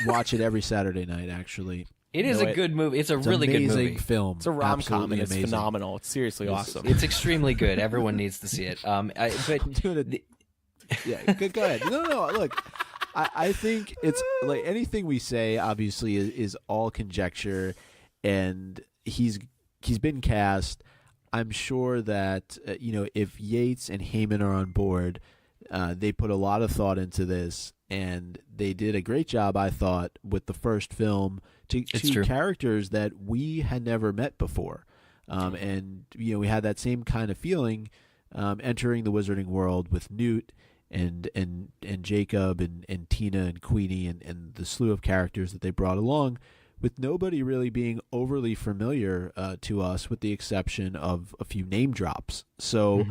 Watch it every Saturday night, actually. It is a good movie. It's a really good amazing movie. film. It's a rom-com Absolutely and it's amazing. phenomenal. It's seriously awesome. It's extremely good. Everyone needs to see it. But I'm doing yeah, go ahead. No. Look, I think it's like anything we say. Obviously, is all conjecture, and he's been cast. I'm sure that if Yates and Heyman are on board, they put a lot of thought into this, and they did a great job, I thought, with the first film to true. characters that we had never met before. And we had that same kind of feeling entering the Wizarding World with Newt and Jacob and Tina and Queenie and the slew of characters that they brought along, with nobody really being overly familiar to us, with the exception of a few name drops. So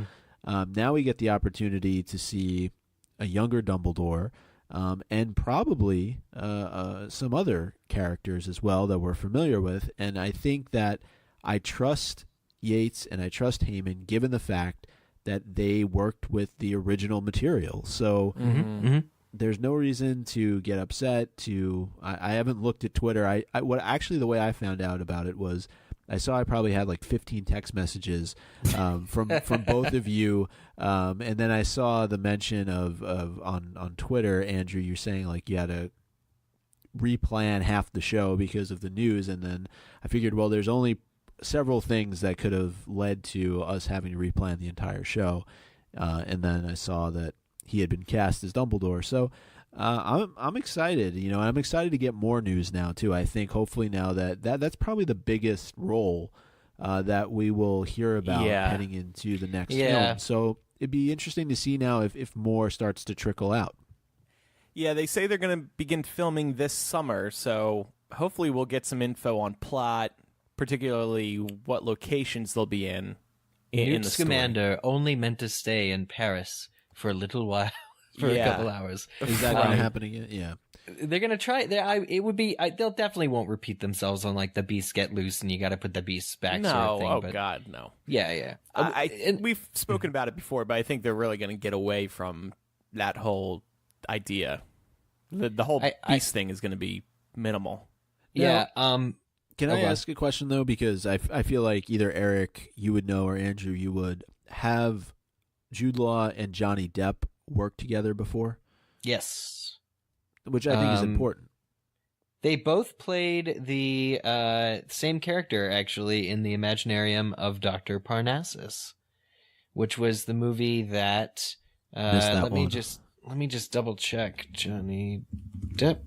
now we get the opportunity to see a younger Dumbledore, and probably some other characters as well that we're familiar with. And I think that I trust Yates and I trust Heyman, given the fact that they worked with the original material. So there's no reason to get upset. I haven't looked at Twitter. The way I found out about it was I saw I probably had like 15 text messages from both of you, and then I saw the mention of on Twitter, Andrew, you're saying like you had to replan half the show because of the news, and then I figured, well, there's only several things that could have led to us having to replan the entire show, and then I saw that he had been cast as Dumbledore. So I'm excited, I'm excited to get more news now too. I think hopefully now that's probably the biggest role that we will hear about heading into the next film. So it'd be interesting to see now if more starts to trickle out. Yeah, they say they're going to begin filming this summer, so hopefully we'll get some info on plot, particularly what locations they'll be in Newt the Scamander only meant to stay in Paris for a little while, for a couple hours. Is that going to happen again? Yeah. They're going to try. They'll definitely won't repeat themselves on like the beasts get loose and you got to put the beasts back sort of thing. But, God, no. Yeah. We've spoken about it before, but I think they're really going to get away from that whole idea. The whole beast thing is going to be minimal. Yeah. Can I ask a question though? Because I feel like either Eric, you would know, or Andrew, you would. Have Jude Law and Johnny Depp worked together before? Yes. Which I think is important. They both played the same character, actually, in the Imaginarium of Dr. Parnassus, which was the movie that... let me just double check. Johnny Depp.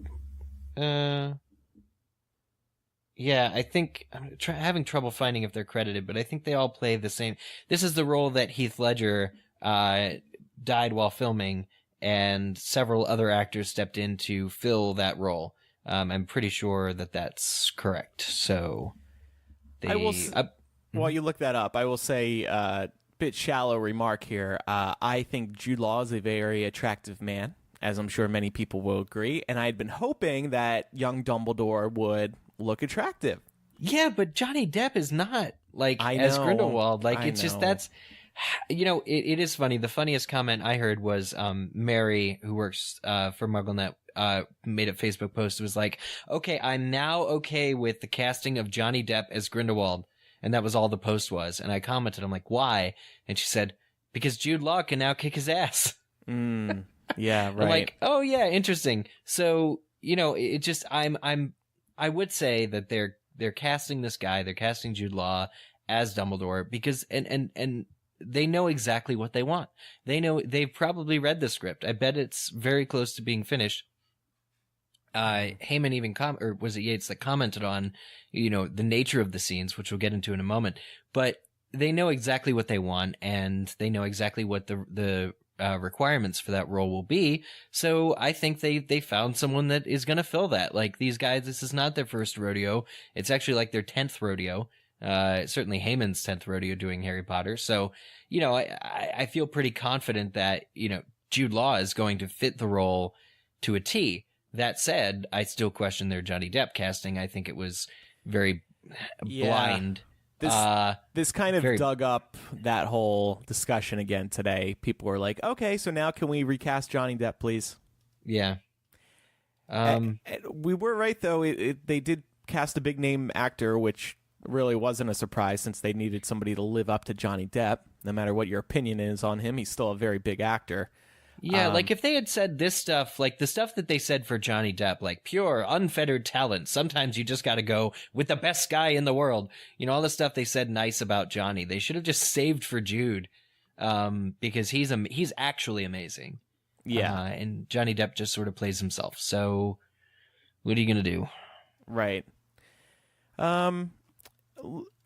Yeah, I think I'm having trouble finding if they're credited, but I think they all play the same. This is the role that Heath Ledger died while filming, and several other actors stepped in to fill that role. I'm pretty sure that that's correct. So, while you look that up, I will say bit shallow remark here. I think Jude Law is a very attractive man, as I'm sure many people will agree, and I had been hoping that young Dumbledore would look attractive. Yeah, but Johnny Depp is not as Grindelwald. That's it is funny. The funniest comment I heard was Mary, who works for MuggleNet, made a Facebook post. It was like, okay, I'm now okay with the casting of Johnny Depp as Grindelwald. And that was all the post was. And I commented, I'm like, why? And she said, because Jude Law can now kick his ass. Yeah, right. I'm like, oh yeah, interesting. So, it just, I would say that they're casting this guy, they're casting Jude Law as Dumbledore because, and they know exactly what they want. They've probably read the script. I bet it's very close to being finished. Heyman even or was it Yates that commented on, the nature of the scenes, which we'll get into in a moment, but they know exactly what they want and they know exactly what the requirements for that role will be. So I think they found someone that is going to fill that. Like these guys, this is not their first rodeo. It's actually like their 10th rodeo. Certainly Heyman's 10th rodeo doing Harry Potter. So, I feel pretty confident that, Jude Law is going to fit the role to a T. That said, I still question their Johnny Depp casting. I think it was very blind. This kind of dug up that whole discussion again today. People were like, okay, so now can we recast Johnny Depp, please? Yeah. We were right, though. They did cast a big-name actor, which really wasn't a surprise since they needed somebody to live up to Johnny Depp. No matter what your opinion is on him, he's still a very big actor. Yeah, like if they had said this stuff, like the stuff that they said for Johnny Depp, like pure, unfettered talent. Sometimes you just got to go with the best guy in the world. All the stuff they said nice about Johnny, they should have just saved for Jude, because he's actually amazing. Yeah, and Johnny Depp just sort of plays himself. So, what are you gonna do? Right.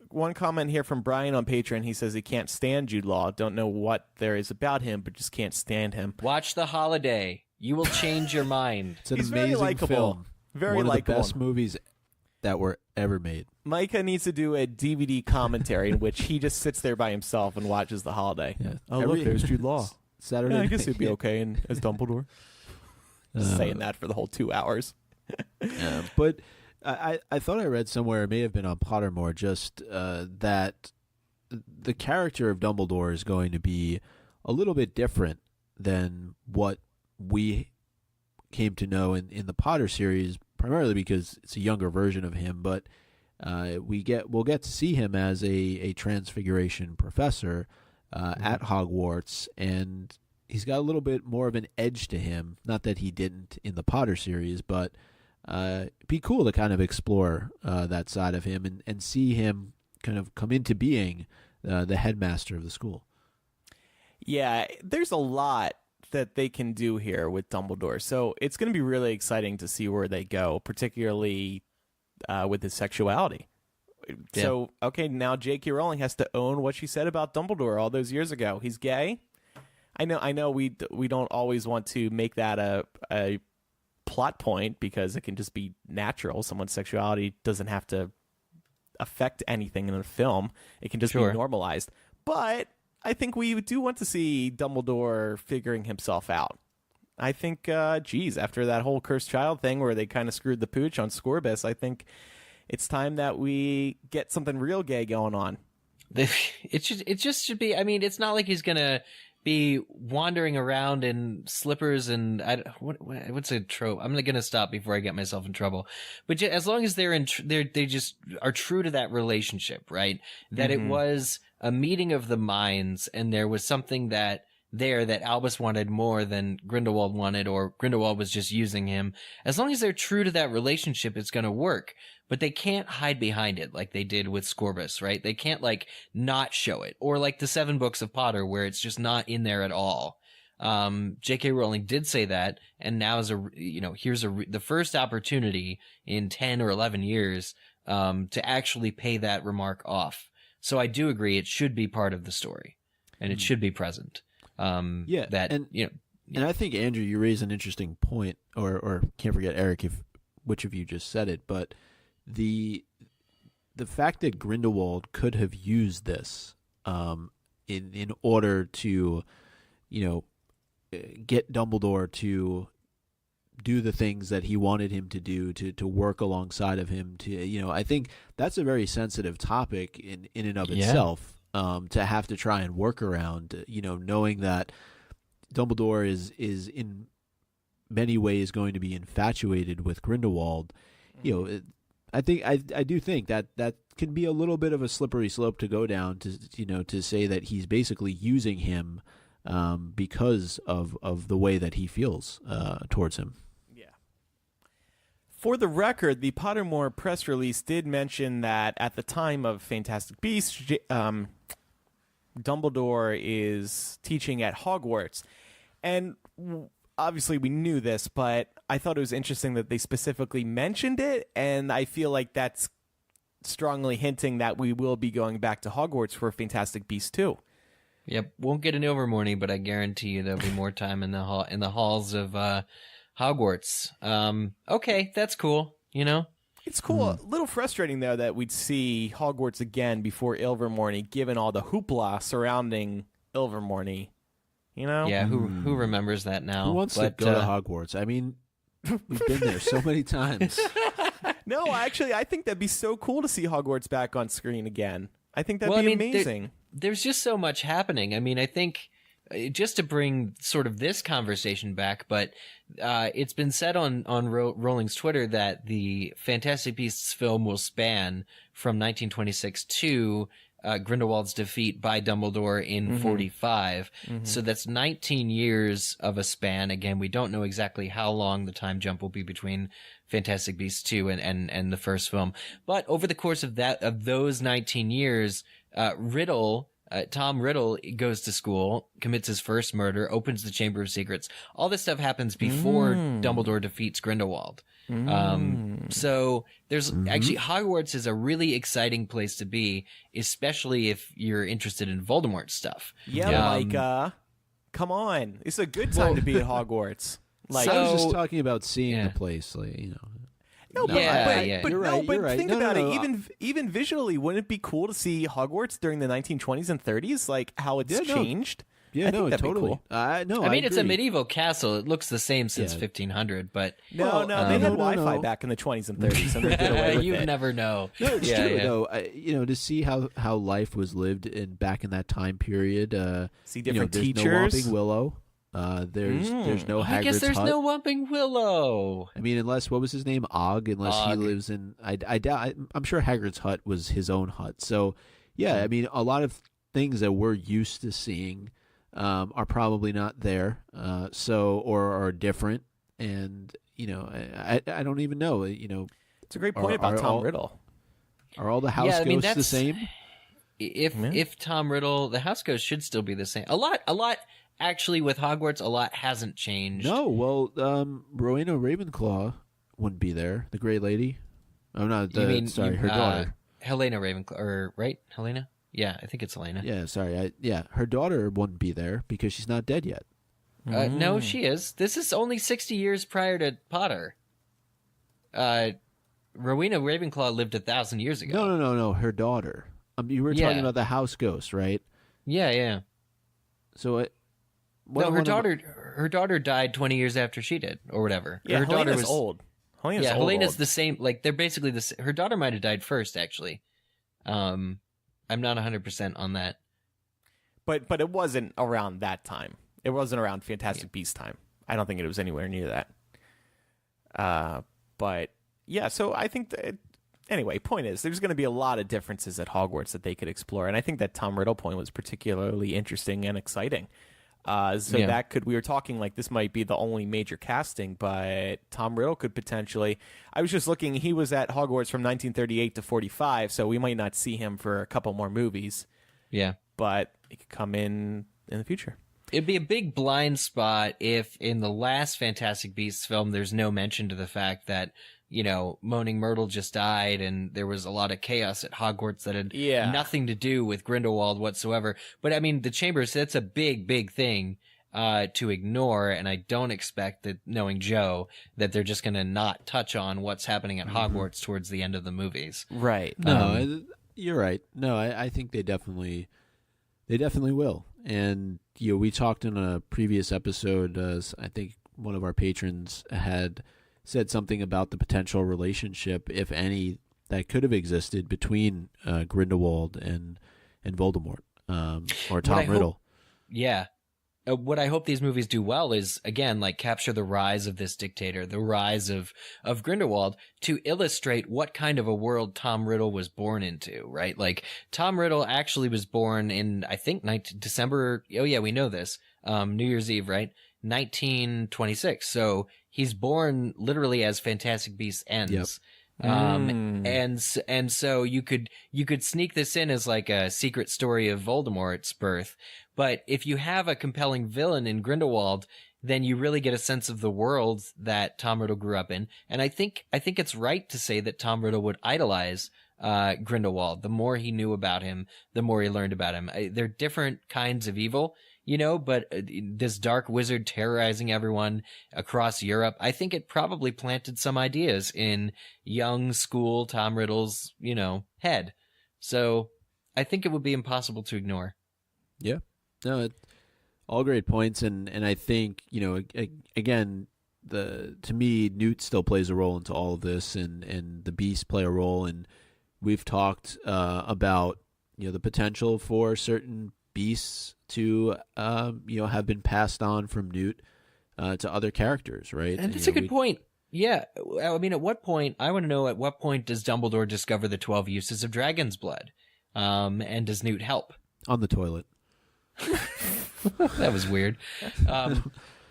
One comment here from Brian on Patreon. He says he can't stand Jude Law. Don't know what there is about him, but just can't stand him. Watch The Holiday. You will change your mind. It's an amazing film. Very one of likable. the best movies that were ever made. Micah needs to do a DVD commentary in which he just sits there by himself and watches The Holiday. Yeah. Oh, look, there's Jude Law. Saturday I night. guess he'd be okay as Dumbledore. Just saying that for the whole 2 hours. But I thought I read somewhere, it may have been on Pottermore, just that the character of Dumbledore is going to be a little bit different than what we came to know in the Potter series, primarily because it's a younger version of him, but we'll get to see him as a transfiguration professor at Hogwarts, and he's got a little bit more of an edge to him. Not that he didn't in the Potter series, but it'd be cool to kind of explore that side of him and see him kind of come into being the headmaster of the school. Yeah, there's a lot that they can do here with Dumbledore, so it's going to be really exciting to see where they go, particularly with his sexuality. Yeah. So, okay, now J.K. Rowling has to own what she said about Dumbledore all those years ago. He's gay. I know. We don't always want to make that a plot point because it can just be natural. Someone's sexuality doesn't have to affect anything in a film. It can just be normalized. But I think we do want to see Dumbledore figuring himself out. I think, after that whole cursed child thing where they kind of screwed the pooch on Scorbus, I think it's time that we get something real gay going on. It just should be. I mean, it's not like he's gonna be wandering around in slippers and what's a trope? I'm gonna stop before I get myself in trouble. But as long as they just are true to that relationship, right? That it was a meeting of the minds, and there was something that Albus wanted more than Grindelwald wanted, or Grindelwald was just using him. As long as they're true to that relationship, it's going to work. But they can't hide behind it like they did with Scorbus, right? They can't not show it, or like the 7 books of Potter where it's just not in there at all. J.K. Rowling did say that, and now here's the first opportunity in 10 or 11 years to actually pay that remark off. So I do agree it should be part of the story, and it should be present. And I think, Andrew, you raise an interesting point, or can't forget Eric, which of you just said it, but the fact that Grindelwald could have used this in order to get Dumbledore to do the things that he wanted him to do, to work alongside of him, I think that's a very sensitive topic in and of itself. To have to try and work around, knowing that Dumbledore is in many ways going to be infatuated with Grindelwald, I do think that can be a little bit of a slippery slope to go down to say that he's basically using him because of the way that he feels towards him. Yeah. For the record, the Pottermore press release did mention that at the time of Fantastic Beasts, Dumbledore is teaching at Hogwarts. And obviously we knew this, but I thought it was interesting that they specifically mentioned it, and I feel like that's strongly hinting that we will be going back to Hogwarts for Fantastic Beasts 2. Yep, won't get an Ilvermorny, but I guarantee you there'll be more time in the halls of Hogwarts. Okay, that's cool, It's cool. A little frustrating, though, that we'd see Hogwarts again before Ilvermorny, given all the hoopla surrounding Ilvermorny. Yeah, who remembers that now? Who wants to go to Hogwarts? I mean, we've been there so many times. No, actually, I think that'd be so cool to see Hogwarts back on screen again. I think that'd be amazing. There's just so much happening. I mean, I think just to bring sort of this conversation back, but it's been said on Rowling's Twitter that the Fantastic Beasts film will span from 1926 to Grindelwald's defeat by Dumbledore in 45. So that's 19 years of a span. Again, we don't know exactly how long the time jump will be between Fantastic Beasts 2 and the first film. But over the course of those 19 years, Tom Riddle goes to school, commits his first murder, opens the Chamber of Secrets. All this stuff happens before Dumbledore defeats Grindelwald. So there's actually Hogwarts is a really exciting place to be, especially if you're interested in Voldemort stuff. Yeah, Micah, come on. It's a good time to be at Hogwarts. I was just talking about seeing the place, No, but You're right. Think about it. Even visually, wouldn't it be cool to see Hogwarts during the 1920s and 30s, like how it's changed? Yeah, I no, think that'd be totally. cool. No, I mean, it's a agree. medieval castle. It looks the same since 1500, but No, they had Wi-Fi back in the 20s and 30s, and they did away with you it. never know. No, it's Yeah, true yeah. though. To see how life was lived back in that time period. See different there's teachers. no Whomping Willow. There's no Hagrid's I guess there's hut. no Whomping Willow. I mean, unless what was his name, Og? Unless he Og. lives in, I doubt. I'm sure Hagrid's hut was his own hut. So, yeah, I mean, a lot of things that we're used to seeing are probably not there. Or are different, and I don't even know. It's a great point about Tom Riddle. Are all the house ghosts the same? If Tom Riddle, the house ghost should still be the same. A lot. Actually, with Hogwarts, a lot hasn't changed. No, well, Rowena Ravenclaw wouldn't be there. The Grey Lady. Oh, no, her daughter. Helena Ravenclaw, right? Helena? Yeah, I think it's Helena. Yeah, sorry. Her daughter wouldn't be there because she's not dead yet. No, she is. This is only 60 years prior to Potter. Rowena Ravenclaw lived 1,000 years ago. No. Her daughter. You were talking about the house ghost, right? Yeah. So her daughter died 20 years after she did, or whatever. Yeah, her daughter Helena's was old. Helena's the same. Like, they're basically the same. Her daughter might have died first, actually. I'm not 100% on that. But it wasn't around that time. It wasn't around Fantastic Beasts time. I don't think it was anywhere near that. But yeah, so I think that anyway, point is there's going to be a lot of differences at Hogwarts that they could explore, and I think that Tom Riddle point was particularly interesting and exciting. We were talking like this might be the only major casting, but Tom Riddle could potentially. I was just looking; he was at Hogwarts from 1938 to 45, so we might not see him for a couple more movies. Yeah, but he could come in the future. It'd be a big blind spot if in the last Fantastic Beasts film there's no mention to the fact that, Moaning Myrtle just died and there was a lot of chaos at Hogwarts that had nothing to do with Grindelwald whatsoever. But I mean, the Chambers, that's a big, big thing to ignore, and I don't expect that, knowing Joe, that they're just going to not touch on what's happening at Hogwarts towards the end of the movies. Right. No, you're right. No, I think they definitely will. And we talked in a previous episode. I think one of our patrons had said something about the potential relationship, if any, that could have existed between Grindelwald and Voldemort, or Tom Riddle. What I hope these movies do well is, again, like, capture the rise of this dictator, the rise of Grindelwald, to illustrate what kind of a world Tom Riddle was born into, right? Like, Tom Riddle actually was born in, I think, December. Oh yeah, we know this. New Year's Eve, right? 1926. So he's born literally as Fantastic Beasts ends. Yep. And so you could sneak this in as like a secret story of Voldemort's birth. But if you have a compelling villain in Grindelwald, then you really get a sense of the world that Tom Riddle grew up in. And I think it's right to say that Tom Riddle would idolize Grindelwald. The more he knew about him, the more he learned about him. They're different kinds of evil, but this dark wizard terrorizing everyone across Europe, I think it probably planted some ideas in young school Tom Riddle's, head. So I think it would be impossible to ignore. Yeah. No, all great points. And I think, again, to me, Newt still plays a role into all of this, and the beasts play a role. And we've talked about, the potential for certain beasts to have been passed on from Newt to other characters, right? And that's a good point. Yeah, I mean, I want to know at what point does Dumbledore discover the 12 uses of dragon's blood, and does Newt help? On the toilet. That was weird,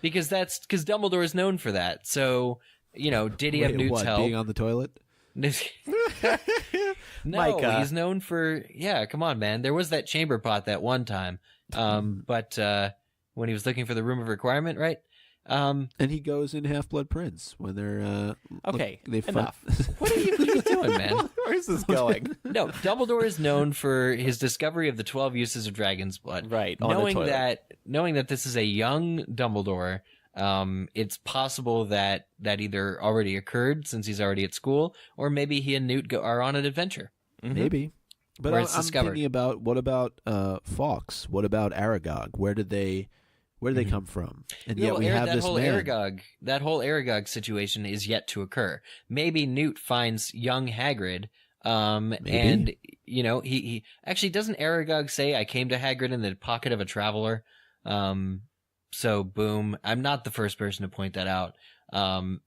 because Dumbledore is known for that. So did he have Newt's help? Being on the toilet? No, Micah. He's known for, come on, man. There was that chamber pot that one time, but when he was looking for the room of requirement, right? And he goes in Half-Blood Prince when they're okay. Enough. What are you doing, man? Where's this going? No, Dumbledore is known for his discovery of the 12 uses of dragon's blood. Right. Knowing that this is a young Dumbledore, it's possible that either already occurred since he's already at school, or maybe he and Newt are on an adventure. Mm-hmm. Maybe. But where I'm it's discovered. thinking about, what about Fawkes? What about Aragog? Where did they come from? And yet we have this man. That whole Aragog situation is yet to occur. Maybe Newt finds young Hagrid, and he actually, doesn't Aragog say, "I came to Hagrid in the pocket of a traveler"? So boom, I'm not the first person to point that out.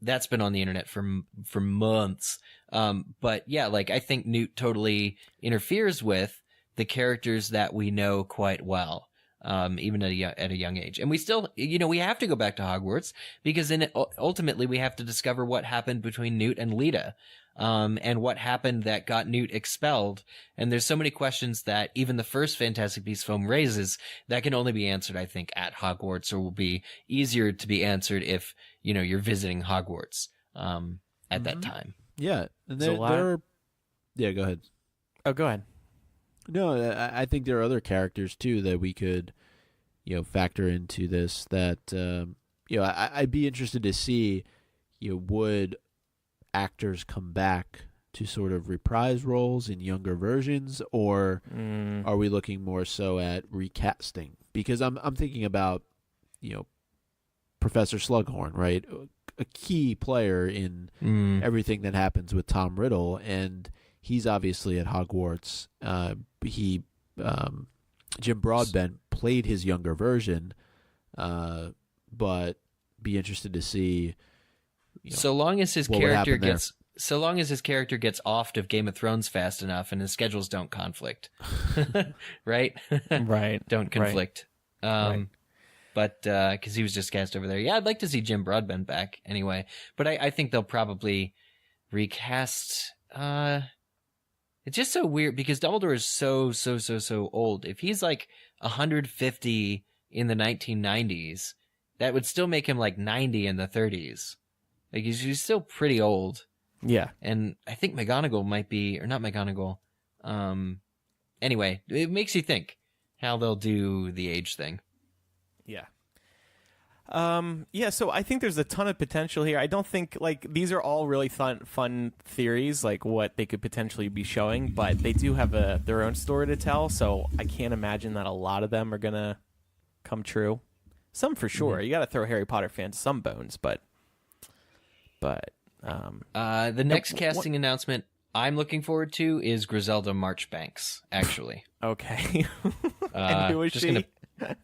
That's been on the internet for months. But yeah, like, I think Newt totally interferes with the characters that we know quite well. Even at a young age. And we still, we have to go back to Hogwarts, because ultimately we have to discover what happened between Newt and Lita, and what happened that got Newt expelled. And there's so many questions that even the first Fantastic Beasts film raises that can only be answered, I think, at Hogwarts, or will be easier to be answered if, you're visiting Hogwarts, at that time. Yeah. And yeah, go ahead. Oh, go ahead. No, I think there are other characters too that we could, factor into this. That I'd be interested to see, would actors come back to sort of reprise roles in younger versions, or are we looking more so at recasting? Because I'm thinking about, Professor Slughorn, right? A key player in everything that happens with Tom Riddle, and he's obviously at Hogwarts. Jim Broadbent played his younger version, but be interested to see. So long as his character gets offed of Game of Thrones fast enough, and his schedules don't conflict, right? Right. Don't conflict. Right. But because he was just cast over there, yeah, I'd like to see Jim Broadbent back anyway. But I think they'll probably recast. It's just so weird because Dumbledore is so old. If he's like 150 in the 1990s, that would still make him like 90 in the 30s. Like, he's still pretty old. Yeah. And I think McGonagall might be, or not McGonagall. Anyway, it makes you think how they'll do the age thing. Yeah. So I think there's a ton of potential here. I don't think, like, these are all really fun theories, like what they could potentially be showing, but they do have their own story to tell, so I can't imagine that a lot of them are going to come true. Some for sure. Mm-hmm. You got to throw Harry Potter fans some bones, but the next casting announcement I'm looking forward to is Griselda Marchbanks, actually. Okay. And who is she?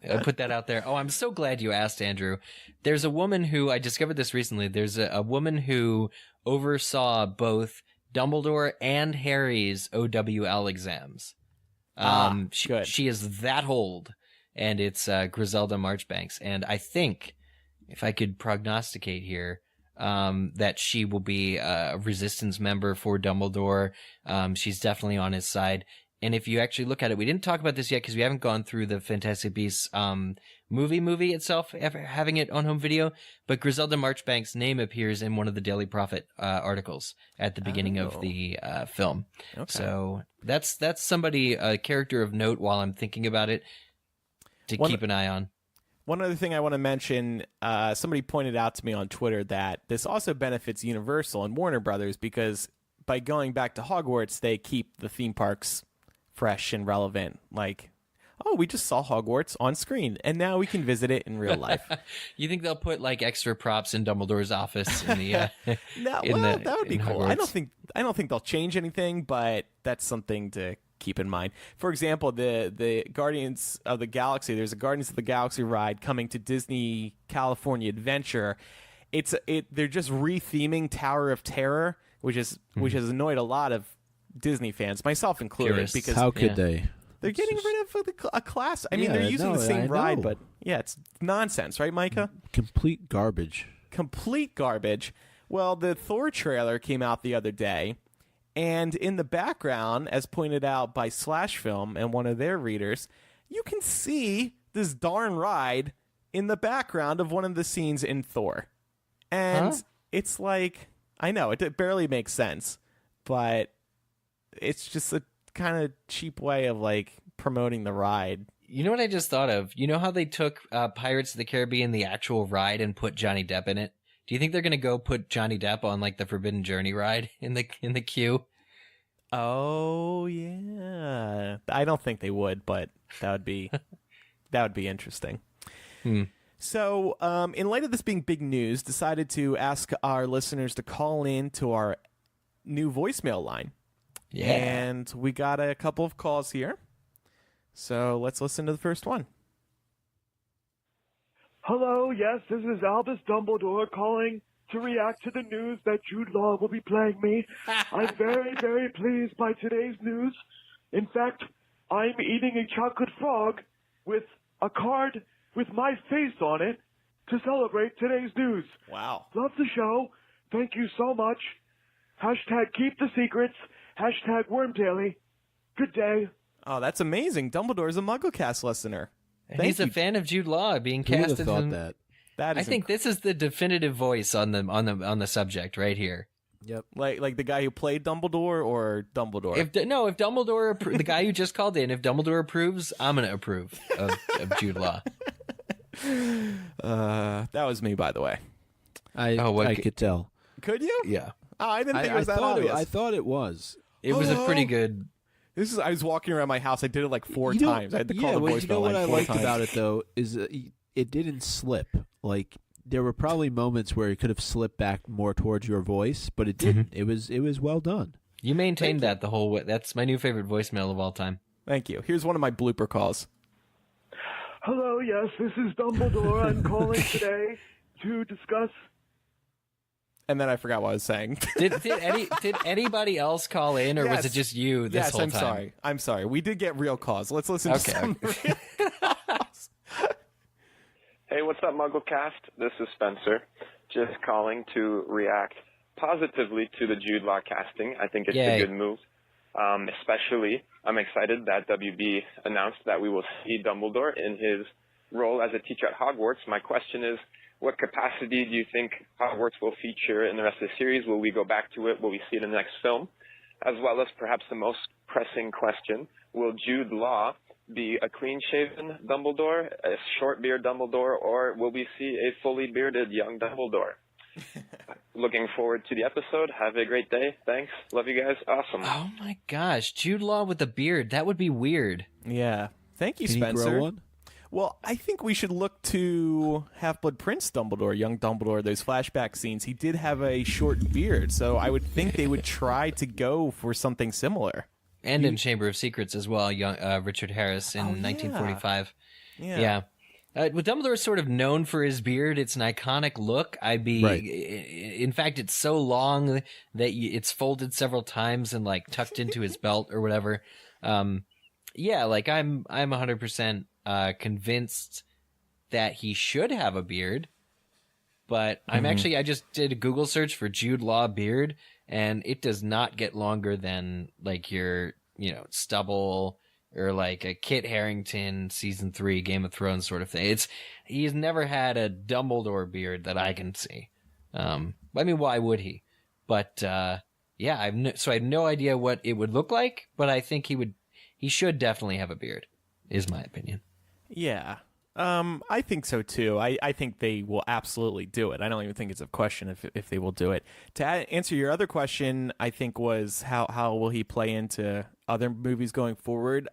I'll put that out there. Oh, I'm so glad you asked, Andrew. There's a woman who, I discovered this recently, there's a woman who oversaw both Dumbledore and Harry's OWL exams. She is that old, and it's Griselda Marchbanks. And I think, if I could prognosticate here, that she will be a resistance member for Dumbledore. She's definitely on his side. And if you actually look at it, we didn't talk about this yet because we haven't gone through the Fantastic Beasts movie itself, having it on home video. But Griselda Marchbanks' name appears in one of the Daily Prophet articles at the beginning of the film. Okay. So that's somebody, a character of note while I'm thinking about it, to keep an eye on. One other thing I want to mention, somebody pointed out to me on Twitter that this also benefits Universal and Warner Brothers because by going back to Hogwarts, they keep the theme parks fresh and relevant. Like, oh, we just saw Hogwarts on screen, and now we can visit it in real life. You think they'll put like extra props in Dumbledore's office in the? That would be cool. Hogwarts. I don't think they'll change anything, but that's something to keep in mind. For example, the Guardians of the Galaxy. There's a Guardians of the Galaxy ride coming to Disney California Adventure. They're just retheming Tower of Terror, which has annoyed a lot of Disney fans, myself included. Purists. Because how could they? They're getting rid of a class. I mean, they're using the same ride, but yeah, it's nonsense, right, Micah? Complete garbage. Complete garbage. Well, the Thor trailer came out the other day, and in the background, as pointed out by Slash Film and one of their readers, you can see this darn ride in the background of one of the scenes in Thor. And it's like, I know, it barely makes sense, but it's just a kind of cheap way of like promoting the ride. You know what I just thought of? You know how they took Pirates of the Caribbean, the actual ride, and put Johnny Depp in it? Do you think they're going to go put Johnny Depp on like the Forbidden Journey ride in the queue? Oh yeah, I don't think they would, but that would be interesting. So, in light of this being big news, decided to ask our listeners to call in to our new voicemail line. Yeah. And we got a couple of calls here. So let's listen to the first one. Hello, yes, this is Albus Dumbledore calling to react to the news that Jude Law will be playing me. I'm very, very pleased by today's news. In fact, I'm eating a chocolate frog with a card with my face on it to celebrate today's news. Wow. Love the show. Thank you so much. Hashtag keep the secrets. Hashtag Wormtaily. Good day. Oh, that's amazing. Dumbledore's a MuggleCast listener. And he's a fan of Jude Law being Who would cast have as thought that? That is I think this is the definitive voice on the subject right here. Yep. like the guy who played Dumbledore or Dumbledore. If Dumbledore, the guy who just called in, if Dumbledore approves, I'm gonna approve of Jude Law. That was me, by the way. I could tell. Could you? Yeah, Oh, I didn't think it was that obvious. I thought it was. it was a pretty good. I was walking around my house. I did it like four times. I had to call the voicemail you know what line I four liked times. about it though is it didn't slip. Like there were probably moments where it could have slipped back more towards your voice, but it didn't. It was well done. You maintained that the whole way. That's my new favorite voicemail of all time. Thank you. Here's one of my blooper calls. Hello, yes, this is Dumbledore. I'm calling today to discuss. And then I forgot what I was saying. Did anybody else call in, or was Yes. it just you this whole time? I'm sorry. We did get real calls. Let's listen to some real calls. Hey, what's up, MuggleCast? This is Spencer, just calling to react positively to the Jude Law casting. I think it's Yay. a good move. Especially, I'm excited that WB announced that we will see Dumbledore in his role as a teacher at Hogwarts. My question is, what capacity do you think Hogwarts will feature in the rest of the series? Will we go back to it? Will we see it in the next film? As well as perhaps the most pressing question, will Jude Law be a clean-shaven Dumbledore, a short-beard Dumbledore, or will we see a fully bearded young Dumbledore? Looking forward to the episode. Have a great day. Thanks. Love you guys. Awesome. Oh my gosh, Jude Law with a beard. That would be weird. Yeah. Thank you, Can Spencer. you grow one? Well, I think we should look to Half-Blood Prince Dumbledore, young Dumbledore, those flashback scenes. He did have a short beard, so I would think they would try to go for something similar. And in Chamber of Secrets as well, young Richard Harris in 1945. Yeah. With Dumbledore sort of known for his beard, it's an iconic look. In fact, it's so long that it's folded several times and like tucked into his belt or whatever. Yeah, like I'm 100% convinced that he should have a beard, but I just did a Google search for Jude Law beard, and it does not get longer than like your, stubble or like a Kit Harington season 3 Game of Thrones sort of thing. He's never had a Dumbledore beard that I can see. I mean, why would he? But yeah, I have no idea what it would look like, but I think he should definitely have a beard, is my opinion. Yeah. I think so too. I think they will absolutely do it. I don't even think it's a question if they will do it. To answer your other question, I think was how will he play into other movies going forward?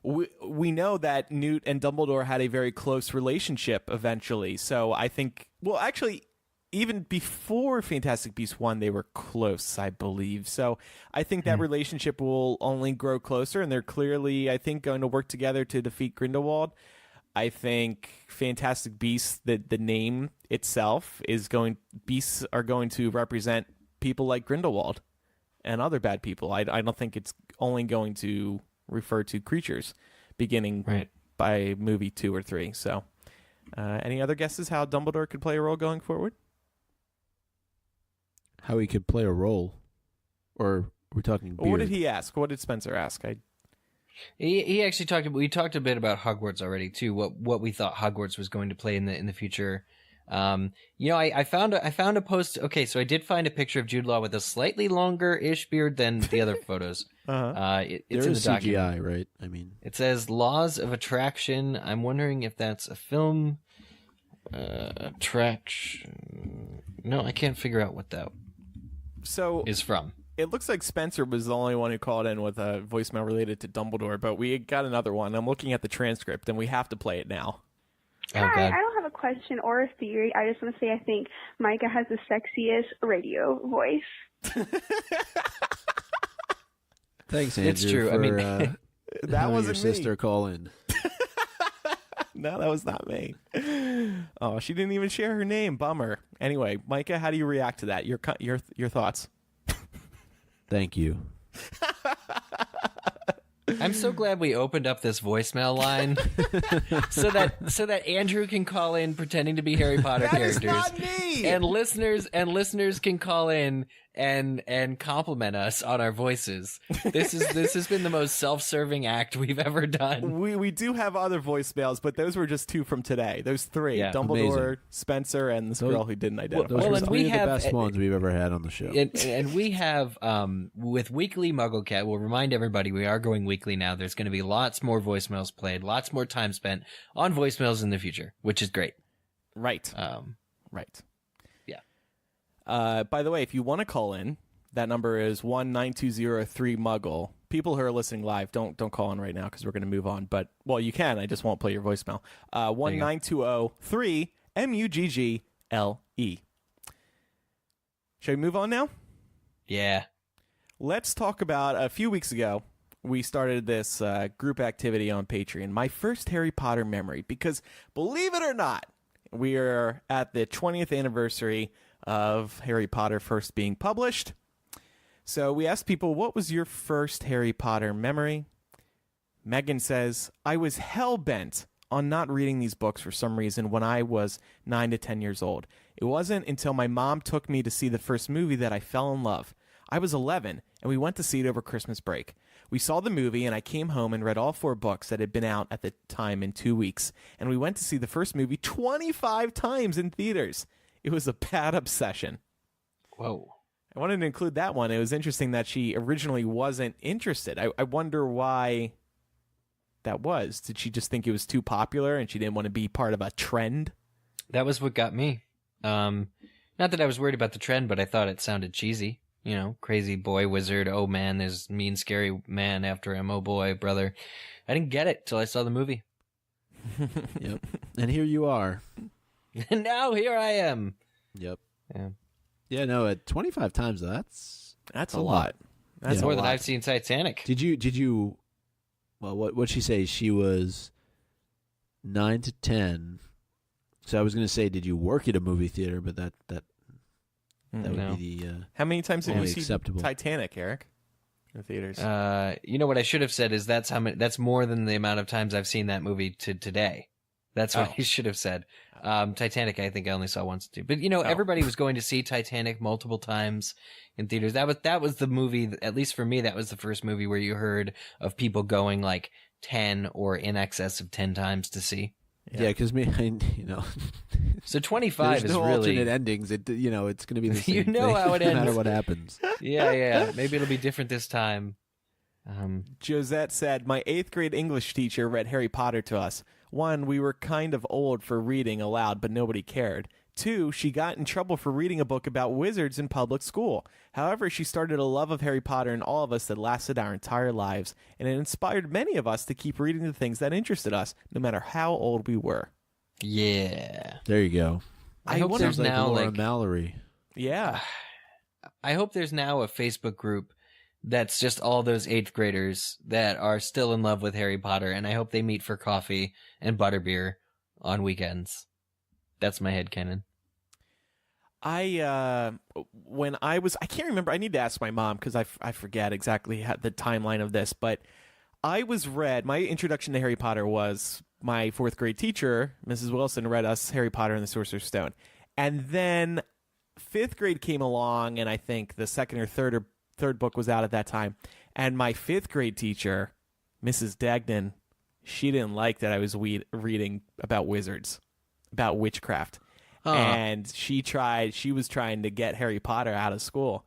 We know that Newt and Dumbledore had a very close relationship eventually. So I think, well, actually, even before Fantastic Beasts 1, they were close, I believe. So I think that relationship will only grow closer, and they're clearly, I think, going to work together to defeat Grindelwald. I think Fantastic Beasts, the name itself beasts are going to represent people like Grindelwald and other bad people. I don't think it's only going to refer to creatures beginning by movie 2 or 3. So any other guesses how Dumbledore could play a role going forward? How he could play a role, or we're talking beard? What did he ask? What did Spencer ask? He actually we talked a bit about Hogwarts already too. What we thought Hogwarts was going to play in the future. I found a post. Okay, so I did find a picture of Jude Law with a slightly longer-ish beard than the other photos. It's there in is the CGI, document. right? I mean, it says Laws of Attraction. I'm wondering if that's a film. Attraction. No, I can't figure out what that is from. It looks like Spencer was the only one who called in with a voicemail related to Dumbledore, but we got another one. I'm looking at the transcript, and we have to play it now. Oh, Hi, God. I don't have a question or a theory. I just want to say I think Micah has the sexiest radio voice. Thanks, Andrew. It's true. For, I mean, That having wasn't your me. sister call in. No, that was not me. Oh, she didn't even share her name. Bummer. Anyway, Micah, how do you react to that? Your thoughts? Thank you. I'm so glad we opened up this voicemail line so that Andrew can call in pretending to be Harry Potter That is characters. not me. And listeners can call in and compliment us on our voices. This has been the most self-serving act we've ever done. We do have other voicemails, but those were just 2 from today. Those 3: Yeah. Dumbledore, Amazing. Spencer, and this girl who didn't identify Those Well, are and herself. we three of the have- best ones we've ever had on the show. And we have with weekly MuggleCast, we'll remind everybody we are going weekly now. There's going to be lots more voicemails played, lots more time spent on voicemails in the future, which is great. Right. Right. Yeah. By the way, if you want to call in, that number is 1-920-3-MUGGLE. People who are listening live, don't call in right now because we're going to move on. But, well, you can. I just won't play your voicemail. 1-920-3-MUGGLE. Shall we move on now? Yeah. Let's talk about a few weeks ago. We started this group activity on Patreon, my first Harry Potter memory, because believe it or not, we are at the 20th anniversary of Harry Potter first being published. So we asked people, what was your first Harry Potter memory? Megan says, I was hell-bent on not reading these books for some reason when I was 9 to 10 years old. It wasn't until my mom took me to see the first movie that I fell in love. I was 11, and we went to see it over Christmas break. We saw the movie, and I came home and read all 4 books that had been out at the time in 2 weeks. And we went to see the first movie 25 times in theaters. It was a bad obsession. Whoa. I wanted to include that one. It was interesting that she originally wasn't interested. I wonder why that was. Did she just think it was too popular and she didn't want to be part of a trend? That was what got me. Not that I was worried about the trend, but I thought it sounded cheesy. You know, crazy boy wizard. Oh man, there's mean, scary man after him. Oh boy, brother. I didn't get it till I saw the movie. Yep. And here you are. And now here I am. Yep. Yeah. Yeah, no, at 25 times, that's That's a a lot. lot. That's Yeah. More a than lot. I've seen Titanic. Did you well, what'd she say? She was 9 to 10. So I was going to say, did you work at a movie theater? But that would No. be the How many times did you only see acceptable. Titanic, Eric? In theaters. You know what I should have said is that's more than the amount of times I've seen that movie today. That's what Oh. he should have said. Titanic, I think I only saw once or two. But you know, everybody was going to see Titanic multiple times in theaters. That was the movie, at least for me, that was the first movie where you heard of people going like 10 or in excess of 10 times to see. Yeah, because So 25 there's is no really alternate endings. It's going to be the same You know thing, how it no matter ends. what happens. yeah. Maybe it'll be different this time. Josette said, my 8th grade English teacher read Harry Potter to us. 1, we were kind of old for reading aloud, but nobody cared. 2, she got in trouble for reading a book about wizards in public school. However, she started a love of Harry Potter in all of us that lasted our entire lives, and it inspired many of us to keep reading the things that interested us, no matter how old we were. Yeah. There you go. I hope Sounds there's like now Laura like Mallory. Yeah. I hope there's now a Facebook group that's just all those 8th graders that are still in love with Harry Potter, and I hope they meet for coffee and butterbeer on weekends. That's my headcanon. When I can't remember, I need to ask my mom because I forget exactly the timeline of this, but my introduction to Harry Potter was my 4th grade teacher, Mrs. Wilson, read us Harry Potter and the Sorcerer's Stone. And then 5th grade came along, and I think the second or third book was out at that time. And my 5th grade teacher, Mrs. Dagnan, she didn't like that I was reading about wizards, about witchcraft. And she was trying to get Harry Potter out of school.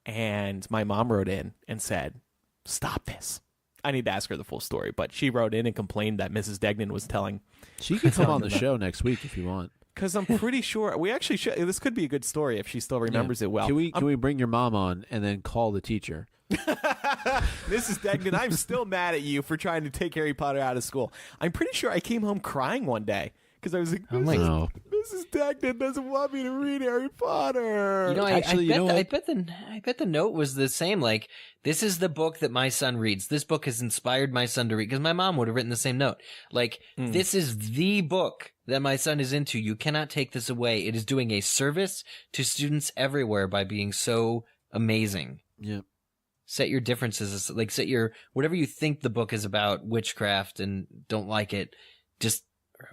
And my mom wrote in and said, stop this. I need to ask her the full story, but she wrote in and complained that Mrs. Degnan was telling. She can come on the show next week if you want. Because I'm pretty sure we actually should. This could be a good story if she still remembers it well. Can we bring your mom on and then call the teacher? Mrs. Degnan, I'm still mad at you for trying to take Harry Potter out of school. I'm pretty sure I came home crying one day because I was like, Mrs. Degnan doesn't want me to read Harry Potter. I bet the note was the same. Like, this is the book that my son reads. This book has inspired my son to read, because my mom would have written the same note. Like, this is the book that my son is into. You cannot take this away. It is doing a service to students everywhere by being so amazing. Yep. Set your differences, like set your, whatever you think the book is about, witchcraft, and don't like it, just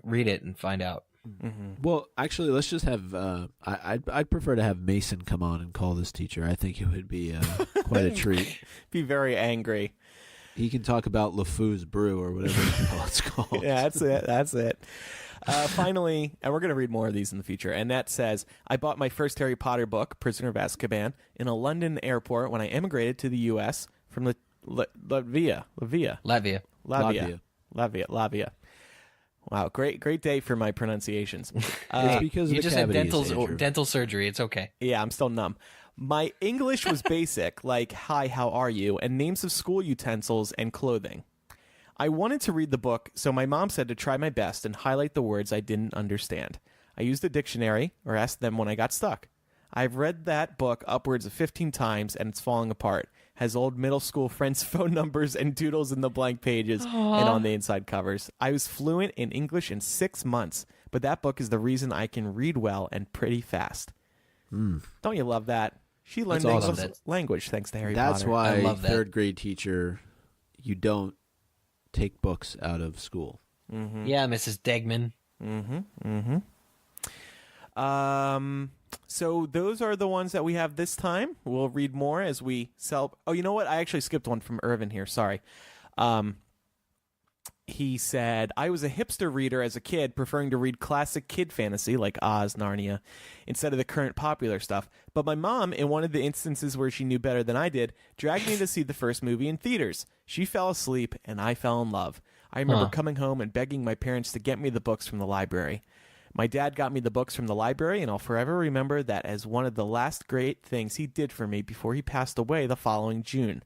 read it and find out. Mm-hmm. Well, actually, let's just have, I'd prefer to have Mason come on and call this teacher. I think it would be quite a treat. Be very angry. He can talk about LeFou's brew or whatever the hell it's called. Yeah, that's it. Finally, and we're going to read more of these in the future, and that says, I bought my first Harry Potter book, Prisoner of Azkaban, in a London airport when I emigrated to the U.S. from Latvia. Wow, great day for my pronunciations. It's because you of just the had cavities, dental surgery. It's okay. Yeah, I'm still numb. My English was basic, like, hi, how are you, and names of school utensils and clothing. I wanted to read the book, so my mom said to try my best and highlight the words I didn't understand. I used a dictionary, or asked them when I got stuck. I've read that book upwards of 15 times, and it's falling apart. Has old middle school friends' phone numbers and doodles in the blank pages and on the inside covers. I was fluent in English in 6 months, but that book is the reason I can read well and pretty fast. Don't you love that? She learned the English language thanks to Harry Potter. That's why third grade teacher, you don't take books out of school. Mm-hmm. Yeah, Mrs. Degman. So those are the ones that we have this time. We'll read more as we sell. Oh, you know what? I actually skipped one from Irvin here. Sorry. He said, I was a hipster reader as a kid, preferring to read classic kid fantasy like Oz, Narnia, instead of the current popular stuff. But my mom, in one of the instances where she knew better than I did, dragged me to see the first movie in theaters. She fell asleep, and I fell in love. I remember coming home and begging my parents to get me the books from the library. My dad got me the books from the library, and I'll forever remember that as one of the last great things he did for me before he passed away the following June.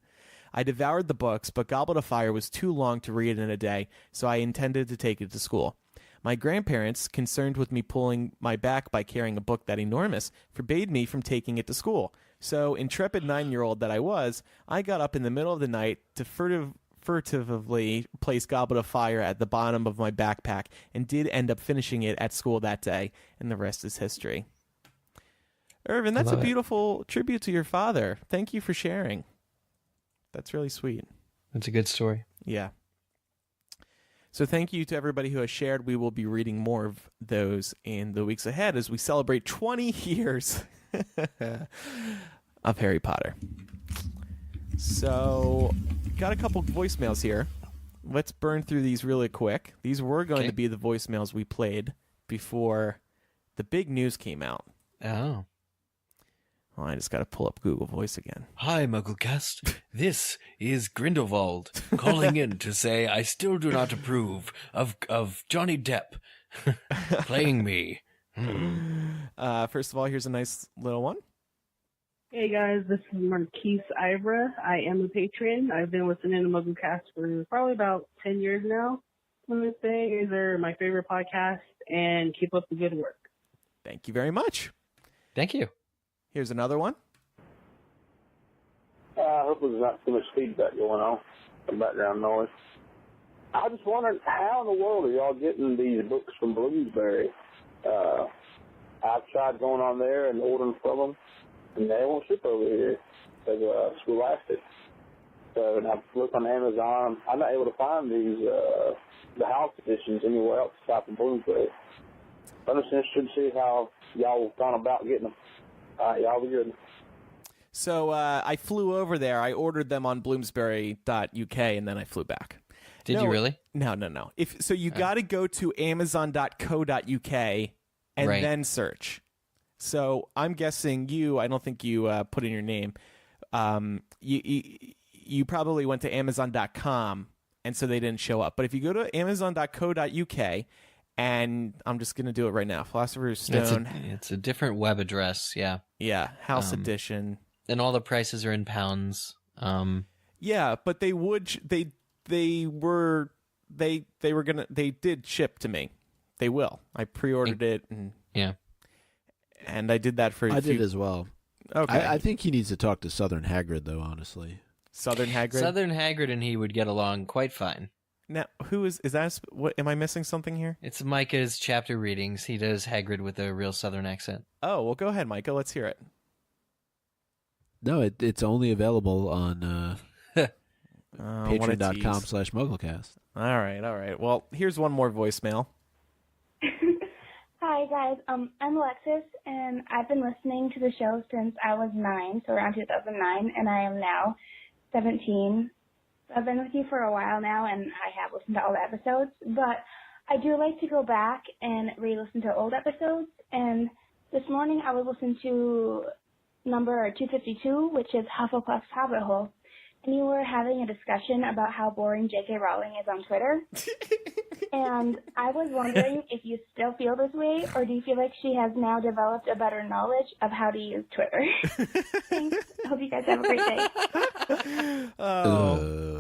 I devoured the books, but Goblet of Fire was too long to read in a day, so I intended to take it to school. My grandparents, concerned with me pulling my back by carrying a book that enormous, forbade me from taking it to school. So, intrepid 9-year-old that I was, I got up in the middle of the night to furtively place Goblet of Fire at the bottom of my backpack, and did end up finishing it at school that day, and the rest is history. Irvin, that's a beautiful tribute to your father. Thank you for sharing. That's really sweet. That's a good story. Yeah. So thank you to everybody who has shared. We will be reading more of those in the weeks ahead as we celebrate 20 years of Harry Potter. So, got a couple voicemails here. Let's burn through these really quick. These were going to be the voicemails we played before the big news came out. Oh. Well, I just got to pull up Google Voice again. Hi, MuggleCast. This is Grindelwald calling in to say I still do not approve of Johnny Depp playing me. First of all, here's a nice little one. Hey guys, this is Marquise Ivra. I am a patron. I've been listening to MuggleCast for probably about 10 years now. Let me say, these are my favorite podcast, and keep up the good work. Thank you very much. Thank you. Here's another one. I hope there's not too much feedback going on, some background noise. I just wondered, how in the world are y'all getting these books from Bloomsbury? I've tried going on there and ordering from them, and they won't ship over here because Scholastic. So, and I've looked on Amazon. I'm not able to find these, the house editions anywhere else aside from Bloomsbury. I'm just interested to see how y'all have gone about getting them. Y'all be good. So I flew over there. I ordered them on bloomsbury.uk, and then I flew back. Did you really? No. So you got to go to amazon.co.uk and then search. So I'm guessing I don't think you put in your name. You probably went to amazon.com, and so they didn't show up. But if you go to amazon.co.uk And I'm just going to do it right now. Philosopher's Stone. It's a different web address, yeah. Yeah, House Edition. And all the prices are in pounds. Yeah, but they did ship to me. They will. I pre-ordered it. And, yeah. And I did that for did as well. Okay. I think he needs to talk to Southern Hagrid, though, honestly. Southern Hagrid? Southern Hagrid and he would get along quite fine. Now, who is that? What, am I missing something here? It's Micah's chapter readings. He does Hagrid with a real Southern accent. Oh, well, go ahead, Micah. Let's hear it. No, it's only available on patreon.com/MuggleCast. All right. Well, here's one more voicemail. Hi, guys. I'm Alexis, and I've been listening to the show since I was 9, so around 2009, and I am now 17. I've been with you for a while now, and I have listened to all the episodes, but I do like to go back and re-listen to old episodes, and this morning I was listening to number 252, which is Hufflepuff's Hobbit Hole, and you were having a discussion about how boring J.K. Rowling is on Twitter, and I was wondering if you still feel this way, or do you feel like she has now developed a better knowledge of how to use Twitter? Thanks. I hope you guys have a great day.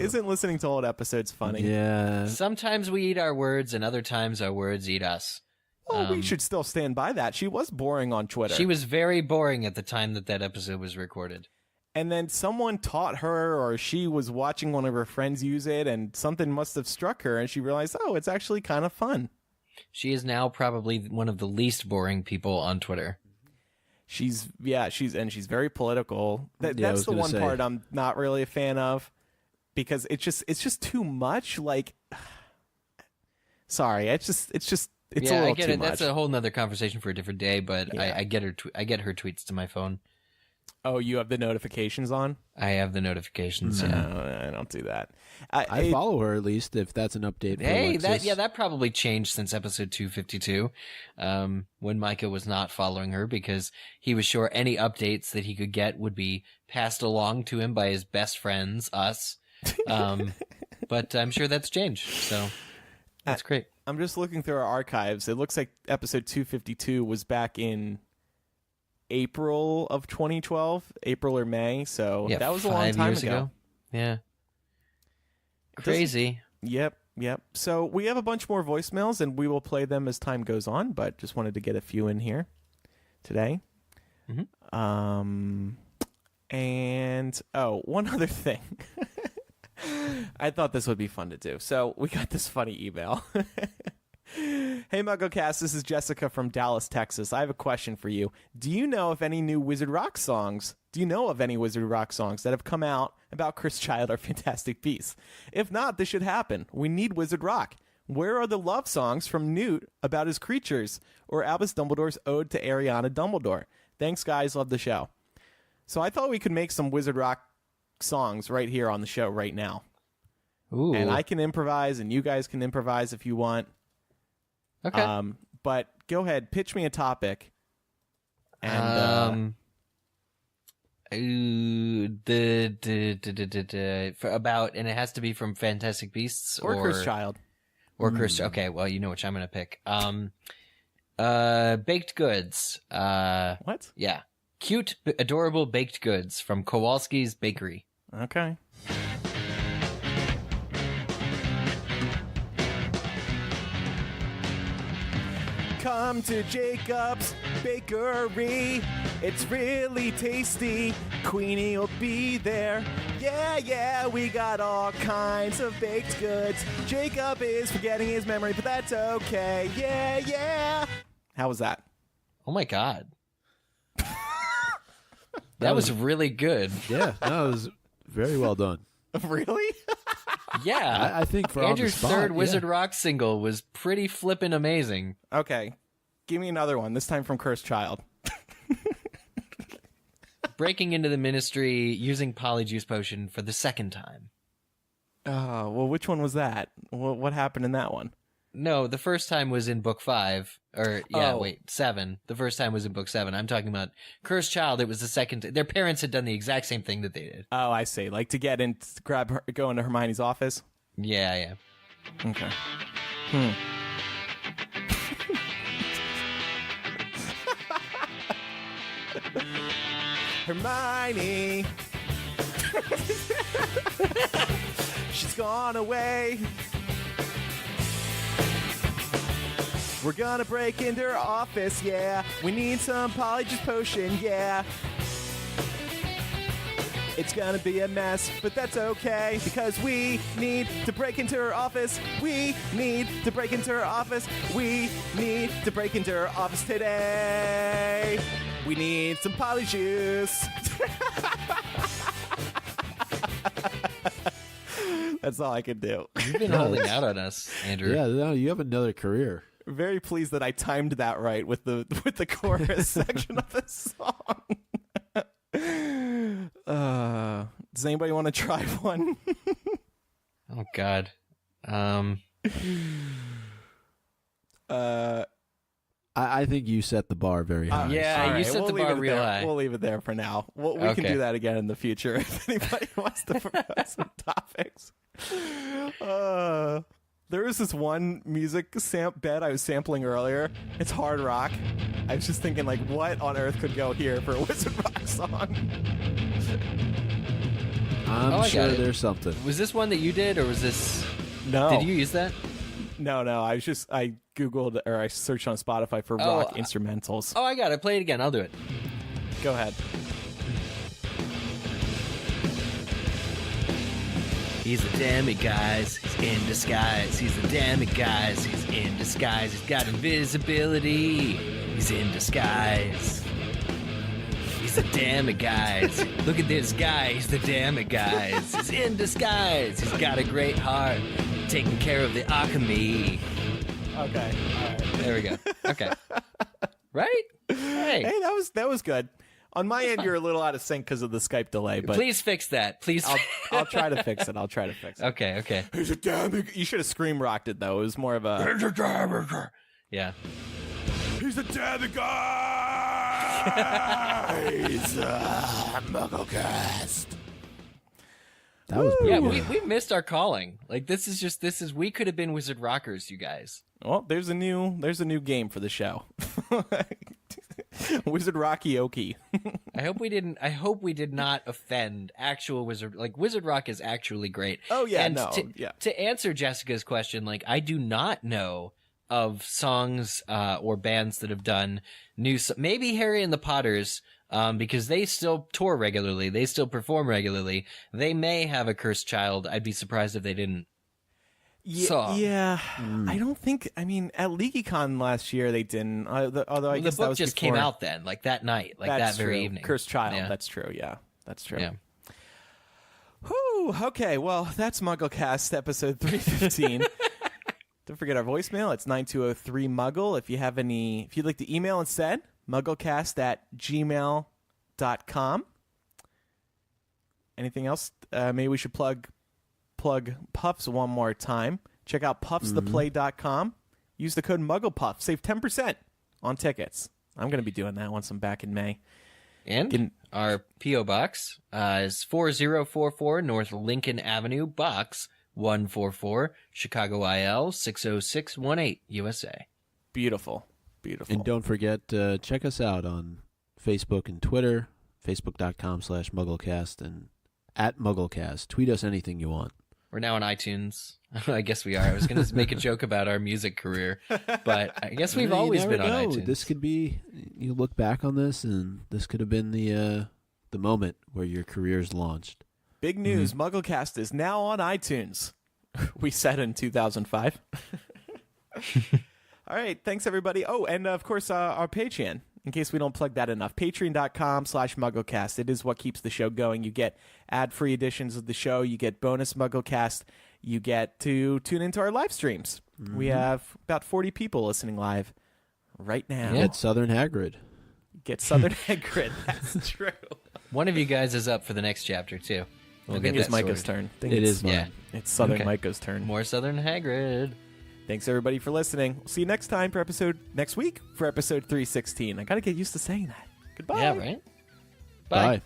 Isn't listening to old episodes funny? Yeah. Sometimes we eat our words, and other times our words eat us. Well, we should still stand by that. She was boring on Twitter. She was very boring at the time that episode was recorded. And then someone taught her, or she was watching one of her friends use it, and something must have struck her, and she realized, oh, it's actually kind of fun. She is now probably one of the least boring people on Twitter. She's very political. That's the one part I'm not really a fan of, because it's just too much. Like, sorry, it's a little I get too it. much. That's a whole nother conversation for a different day. But Yeah. I get her. I get her tweets to my phone. Oh, you have the notifications on? I have the notifications. No, Yeah. I don't do that. I follow her, at least, if that's an update for Alexis. that probably changed since episode 252, when Micah was not following her because he was sure any updates that he could get would be passed along to him by his best friends, us. But I'm sure that's changed, so that's great. I'm just looking through our archives. It looks like episode 252 was back in April of 2012, April or May, so Yeah, that was a long time ago. Yeah. Crazy. Yep. So we have a bunch more voicemails, and we will play them as time goes on, but just wanted to get a few in here today. Mm-hmm. And, one other thing. I thought this would be fun to do. So we got this funny email. Hey, MuggleCast, this is Jessica from Dallas, Texas. I have a question for you. Do you know of any Wizard Rock songs that have come out about Chris Child or Fantastic Beasts? If not, this should happen. We need Wizard Rock. Where are the love songs from Newt about his creatures, or Albus Dumbledore's ode to Ariana Dumbledore? Thanks, guys. Love the show. So I thought we could make some Wizard Rock songs right here on the show right now. Ooh. And I can improvise, and you guys can improvise if you want. Okay. But go ahead, pitch me a topic. And and it has to be from Fantastic Beasts or Chris Child. Or Chris. Okay, well, you know which I'm going to pick. Baked goods. What? Yeah. Cute, adorable baked goods from Kowalski's Bakery. Okay. Come to Jacob's Bakery. It's really tasty. Queenie will be there. Yeah, we got all kinds of baked goods. Jacob is forgetting his memory, but that's okay. Yeah. How was that? Oh my God. That was really good. Yeah, that was very well done. Really? Yeah. I think for Andrew's on the spot, third Wizard Rock single was pretty flippin' amazing. Okay. Give me another one, this time from Cursed Child. Breaking into the ministry using Polyjuice Potion for the second time. Oh, well, which one was that? What happened in that one? No, the first time was in book 5. Or, 7. The first time was in book 7. I'm talking about Cursed Child. It was the second. Their parents had done the exact same thing that they did. Oh, I see. Like to get in, to go into Hermione's office? Yeah. Okay. Hermione. She's gone away. We're gonna break into her office, yeah. We need some polyjuice potion, yeah. It's gonna be a mess, but that's okay, because we need to break into her office. We need to break into her office. We need to break into her office today. We need some polyjuice. That's all I can do. You've been holding out on us, Andrew. Yeah, no, you have another career. Very pleased that I timed that right with the chorus section of the song. Does anybody want to try one? Oh God. I think you set the bar very high. Yeah, All right, you set the bar real high. We'll leave it there for now. We can do that again in the future if anybody wants to propose some topics. There was this one music bed I was sampling earlier. It's hard rock. I was just thinking, like, what on earth could go here for a Wizard Rock song? I'm sure there's something. Was this one that you did, or was this? No. Did you use that? No. I Googled or I searched on Spotify for rock instrumentals. Oh, I got it. Play it again. I'll do it. Go ahead. He's a demiguise, he's in disguise. He's a demiguise, he's in disguise. He's got invisibility, he's in disguise. He's a demiguise. Look at this guy, he's the demiguise. He's in disguise, he's got a great heart, taking care of the alchemy. Okay, all right. There we go. Okay. Right? Hey, that was good. On my end, you're a little out of sync because of the Skype delay, but please fix that. Please. I'll try to fix it. Okay. He's a demiguise. You should have scream rocked it though. It was more of a. He's a demiguise. Yeah. He's a demiguise. MuggleCast. That was Yeah, pretty good. we missed our calling. Like this is we could have been Wizard Rockers, you guys. Well, there's a new game for the show. Wizard Rocky Okie. I hope we did not offend actual Wizard. Like Wizard Rock is actually great. Oh yeah, and yeah. To answer Jessica's question, like I do not know of songs or bands that have done maybe Harry and the Potters, because they still tour regularly, they still perform regularly. They may have a cursed child. I'd be surprised if they didn't. Yeah. I don't think. I mean, at LeakyCon last year they didn't. Although I guess the book that was just before. came out then, like that night, like That's that very true. evening. Cursed Child. Yeah. That's true. Yeah, that's true. Yeah. Whew. Okay. Well, that's MuggleCast episode 315. Don't forget our voicemail. It's 9203-MUGGLE. If you'd like to email instead, MuggleCast@gmail.com. Anything else? Maybe we should plug Puffs one more time. Check out puffstheplay.com. Use the code MugglePuffs. Save 10% on tickets. I'm going to be doing that once I'm back in May. And our P.O. Box is 4044 North Lincoln Avenue, Box 144, Chicago IL 60618, USA. Beautiful. And don't forget, check us out on Facebook and Twitter, facebook.com/MuggleCast and @MuggleCast. Tweet us anything you want. We're now on iTunes. I guess we are. I was going to make a joke about our music career, but I guess we've always been on iTunes. This could be, you look back on this, and this could have been the moment where your career's launched. Big news. MuggleCast is now on iTunes. We said in 2005. All right. Thanks, everybody. Oh, and of course, our Patreon. In case we don't plug that enough, patreon.com/MuggleCast. It is what keeps the show going. You get ad-free editions of the show. You get bonus MuggleCast. You get to tune into our live streams. Mm-hmm. We have about 40 people listening live right now. Get Southern Hagrid. Hagrid. That's true. One of you guys is up for the next chapter, too. I think it's Micah's turn. It is mine. Yeah. It's Southern Micah's turn. More Southern Hagrid. Thanks, everybody, for listening. We'll see you next week for episode 316. I got to get used to saying that. Goodbye. Yeah, right? Bye.